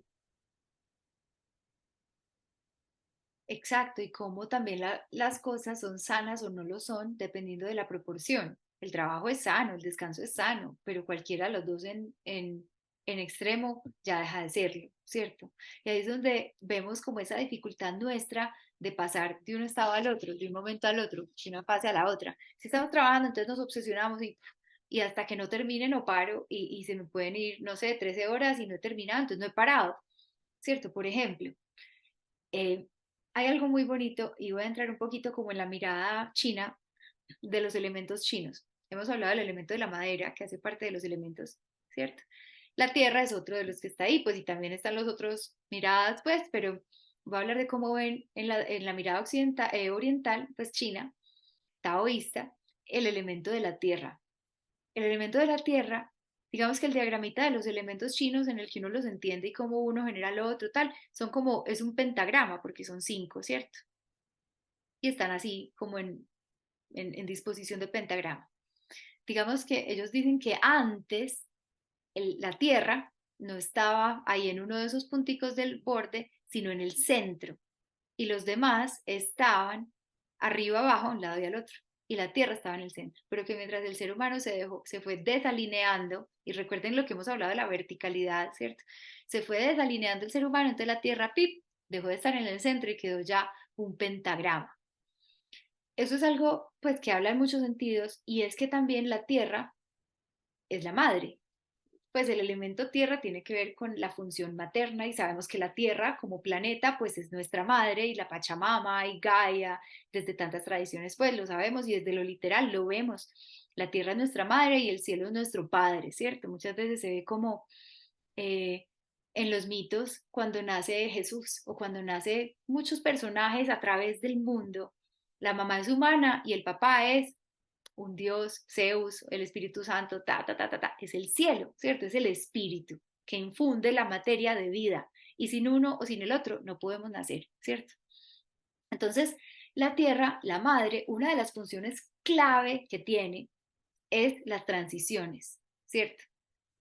Speaker 1: Exacto, y cómo también las cosas son sanas o no lo son, dependiendo de la proporción. El trabajo es sano, el descanso es sano, pero cualquiera de los dos en extremo ya deja de serlo, ¿cierto? Y ahí es donde vemos como esa dificultad nuestra de pasar de un estado al otro, de un momento al otro, de una fase a la otra. Si estamos trabajando, entonces nos obsesionamos y hasta que no termine no paro y se me pueden ir, no sé, 13 horas y no he terminado, entonces no he parado, ¿cierto? Por ejemplo. Eh, Hay algo muy bonito y voy a entrar un poquito como en la mirada china de los elementos chinos. Hemos hablado del elemento de la madera, que hace parte de los elementos, ¿cierto? La tierra es otro de los que está ahí, pues y también están los otros miradas, pues, pero voy a hablar de cómo ven en la mirada occidental, oriental, pues china, taoísta, el elemento de la tierra. El elemento de la tierra, digamos que el diagramita de los elementos chinos en el que uno los entiende y cómo uno genera lo otro, tal, son como, es un pentagrama porque son cinco, ¿cierto? Y están así como en disposición de pentagrama. Digamos que ellos dicen que antes la tierra no estaba ahí en uno de esos punticos del borde, sino en el centro. Y los demás estaban arriba, abajo, a un lado y al otro. Y la Tierra estaba en el centro. Pero que mientras el ser humano se fue desalineando, y recuerden lo que hemos hablado de la verticalidad, ¿cierto? Se fue desalineando el ser humano, entonces la Tierra, pip, dejó de estar en el centro y quedó ya un pentagrama. Eso es algo, pues, que habla en muchos sentidos, y es que también la Tierra es la madre. pues el elemento tierra tiene que ver con la función materna y sabemos que la tierra como planeta pues es nuestra madre y la Pachamama y Gaia, desde tantas tradiciones pues lo sabemos y desde lo literal lo vemos. La tierra es nuestra madre y el cielo es nuestro padre, ¿cierto? Muchas veces se ve como eh, en los mitos cuando nace Jesús o cuando nace muchos personajes a través del mundo. La mamá es humana y el papá es un Dios, Zeus, el Espíritu Santo, es el cielo, ¿cierto? Es el espíritu que infunde la materia de vida. Y sin uno o sin el otro no podemos nacer, ¿cierto? Entonces, la tierra, la madre, una de las funciones clave que tiene es las transiciones, ¿cierto?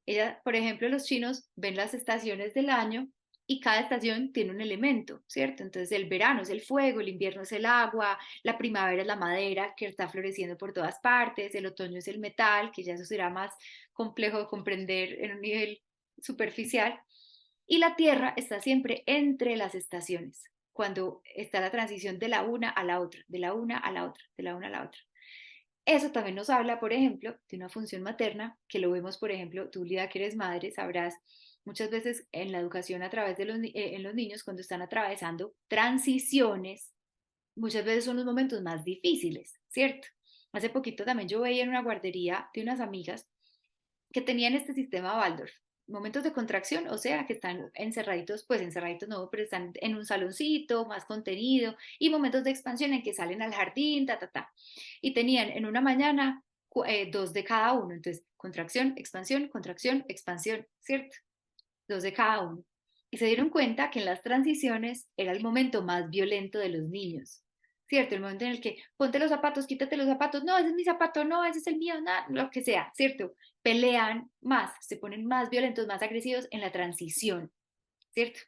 Speaker 1: Ella, por ejemplo, los chinos ven las estaciones del año y cada estación tiene un elemento, ¿cierto? Entonces el verano es el fuego, el invierno es el agua, la primavera es la madera que está floreciendo por todas partes, el otoño es el metal, que ya eso será más complejo de comprender en un nivel superficial, y la tierra está siempre entre las estaciones, cuando está la transición de la una a la otra, de la una a la otra, de la una a la otra. Eso también nos habla, por ejemplo, de una función materna, que lo vemos, por ejemplo, tú, Lida, que eres madre, sabrás muchas veces en la educación a través de en los niños, cuando están atravesando transiciones, muchas veces son los momentos más difíciles, ¿cierto? Hace poquito también yo veía en una guardería de unas amigas que tenían este sistema Waldorf, momentos de contracción, o sea, que están encerraditos, pues encerraditos no, pero están en un saloncito, más contenido, y momentos de expansión en que salen al jardín, y tenían en una mañana dos de cada uno, entonces contracción, expansión, ¿cierto? Dos de cada uno. Y se dieron cuenta que en las transiciones era el momento más violento de los niños, ¿cierto? El momento en el que ponte los zapatos, quítate los zapatos, no, ese es mi zapato, no, ese es el mío, nada, lo que sea, ¿cierto? Pelean más, se ponen más violentos, más agresivos en la transición, ¿cierto?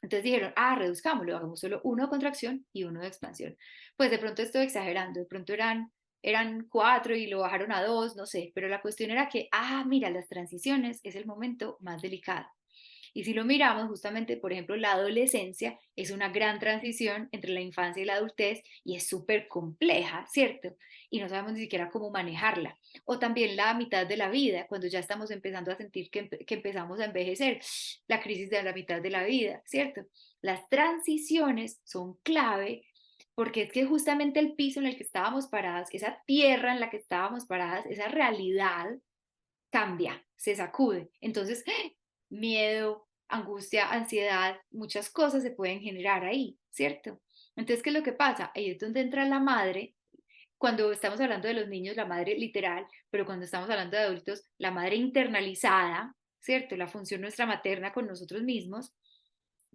Speaker 1: Entonces dijeron, reduzcámoslo, hagamos solo uno de contracción y uno de expansión. Pues de pronto estoy exagerando, de pronto eran cuatro y lo bajaron a dos, no sé, pero la cuestión era que, mira, las transiciones es el momento más delicado. Y si lo miramos, justamente, por ejemplo, la adolescencia es una gran transición entre la infancia y la adultez y es súper compleja, ¿cierto? Y no sabemos ni siquiera cómo manejarla. O también la mitad de la vida, cuando ya estamos empezando a sentir que empezamos a envejecer, la crisis de la mitad de la vida, ¿cierto? Las transiciones son clave porque es que justamente el piso en el que estábamos paradas, esa tierra en la que estábamos paradas, esa realidad cambia, se sacude. Entonces, miedo, angustia, ansiedad, muchas cosas se pueden generar ahí, ¿cierto? Entonces, ¿qué es lo que pasa? Ahí es donde entra la madre. Cuando estamos hablando de los niños, la madre literal, pero cuando estamos hablando de adultos, la madre internalizada, ¿cierto? La función nuestra materna con nosotros mismos,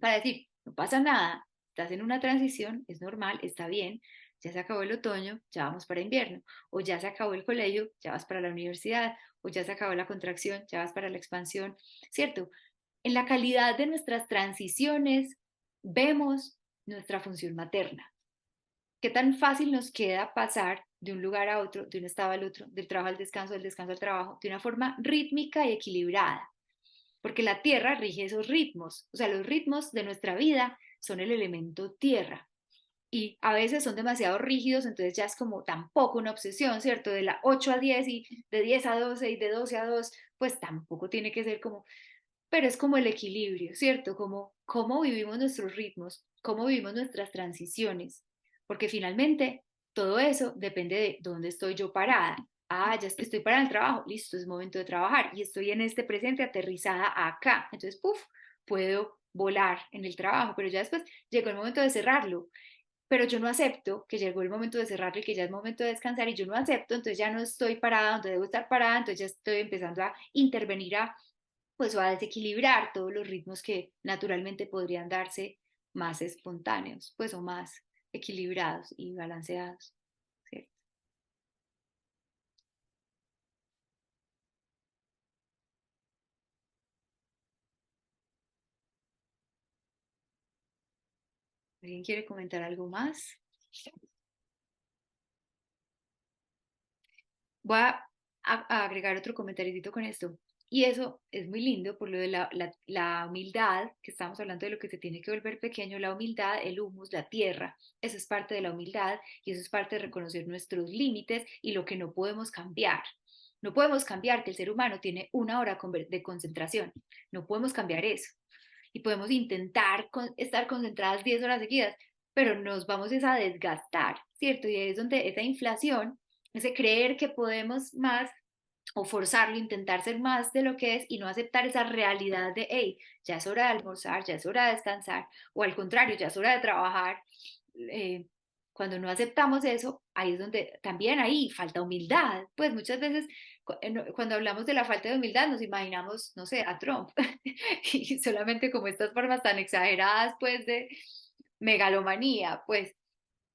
Speaker 1: para decir, no pasa nada, estás en una transición, es normal, está bien, ya se acabó el otoño, ya vamos para invierno, o ya se acabó el colegio, ya vas para la universidad, o ya se acabó la contracción, ya vas para la expansión, ¿cierto? En la calidad de nuestras transiciones vemos nuestra función materna. ¿Qué tan fácil nos queda pasar de un lugar a otro, de un estado al otro, del trabajo al descanso, del descanso al trabajo, de una forma rítmica y equilibrada? Porque la tierra rige esos ritmos, o sea, los ritmos de nuestra vida son el elemento tierra. Y a veces son demasiado rígidos, entonces ya es como tampoco una obsesión, ¿cierto? De la 8 a 10 y de 10 a 12 y de 12 a 2, pues tampoco tiene que ser como, pero es como el equilibrio, ¿cierto? Como cómo vivimos nuestros ritmos, cómo vivimos nuestras transiciones, porque finalmente todo eso depende de dónde estoy yo parada. Ya estoy parada en el trabajo, listo, es momento de trabajar y estoy en este presente aterrizada acá. Entonces, puedo volar en el trabajo, pero ya después llegó el momento de cerrarlo. Pero yo no acepto que llegó el momento de cerrarlo y que ya es momento de descansar y yo no acepto, entonces ya no estoy parada donde debo estar parada, entonces ya estoy empezando a intervenir pues o a desequilibrar todos los ritmos que naturalmente podrían darse más espontáneos, pues o más equilibrados y balanceados, ¿cierto? ¿Alguien quiere comentar algo más? Voy a agregar otro comentario con esto. Y eso es muy lindo por lo de la humildad, que estamos hablando de lo que se tiene que volver pequeño, la humildad, el humus, la tierra, eso es parte de la humildad y eso es parte de reconocer nuestros límites y lo que no podemos cambiar. No podemos cambiar que el ser humano tiene 1 hora de concentración, no podemos cambiar eso. Y podemos intentar estar concentradas 10 horas seguidas, pero nos vamos a desgastar, ¿cierto? Y ahí es donde esa inflación, ese creer que podemos más o forzarlo, intentar ser más de lo que es y no aceptar esa realidad de, hey, ya es hora de almorzar, ya es hora de descansar, o al contrario, ya es hora de trabajar. Cuando no aceptamos eso, ahí es donde también ahí falta humildad. Pues muchas veces cuando hablamos de la falta de humildad nos imaginamos, no sé, a Trump y solamente como estas formas tan exageradas pues de megalomanía, pues,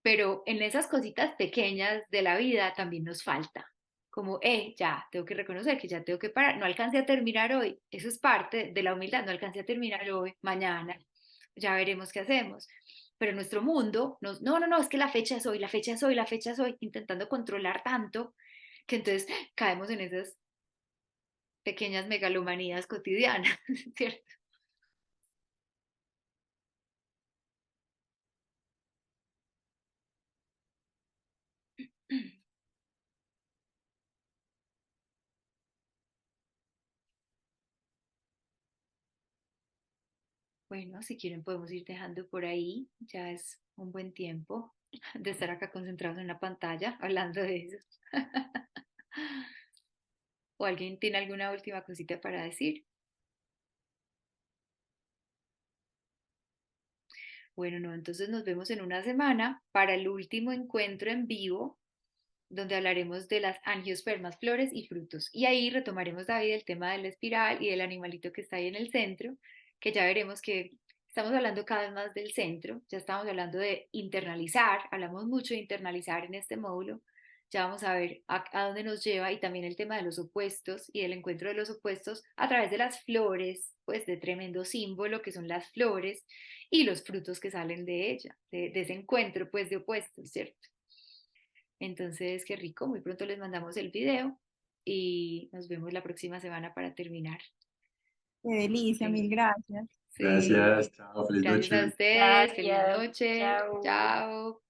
Speaker 1: pero en esas cositas pequeñas de la vida también nos falta. Como, ya, tengo que reconocer que ya tengo que parar, no alcancé a terminar hoy, eso es parte de la humildad, no alcancé a terminar hoy, mañana, ya veremos qué hacemos. Pero nuestro mundo, no, es que la fecha es hoy, la fecha es hoy, la fecha es hoy, intentando controlar tanto que entonces caemos en esas pequeñas megalomanías cotidianas, ¿cierto? Bueno, si quieren podemos ir dejando por ahí, ya es un buen tiempo de estar acá concentrados en la pantalla hablando de eso. ¿O alguien tiene alguna última cosita para decir? Bueno, no, entonces nos vemos en una semana para el último encuentro en vivo, donde hablaremos de las angiospermas, flores y frutos. Y ahí retomaremos, David, el tema de la espiral y del animalito que está ahí en el centro, que ya veremos que estamos hablando cada vez más del centro, ya estamos hablando de internalizar, hablamos mucho de internalizar en este módulo, ya vamos a ver a dónde nos lleva y también el tema de los opuestos y el encuentro de los opuestos a través de las flores, pues de tremendo símbolo que son las flores y los frutos que salen de ella, de ese encuentro pues de opuestos, ¿cierto? Entonces, qué rico, muy pronto les mandamos el video y nos vemos la próxima semana para terminar.
Speaker 6: Qué delicia,
Speaker 1: Sí,
Speaker 6: mil gracias.
Speaker 1: sí.
Speaker 4: Gracias, chao, feliz
Speaker 1: Gracias a
Speaker 4: noche.
Speaker 1: ustedes, feliz
Speaker 2: Gracias,
Speaker 1: noche,
Speaker 2: chao.
Speaker 1: chao.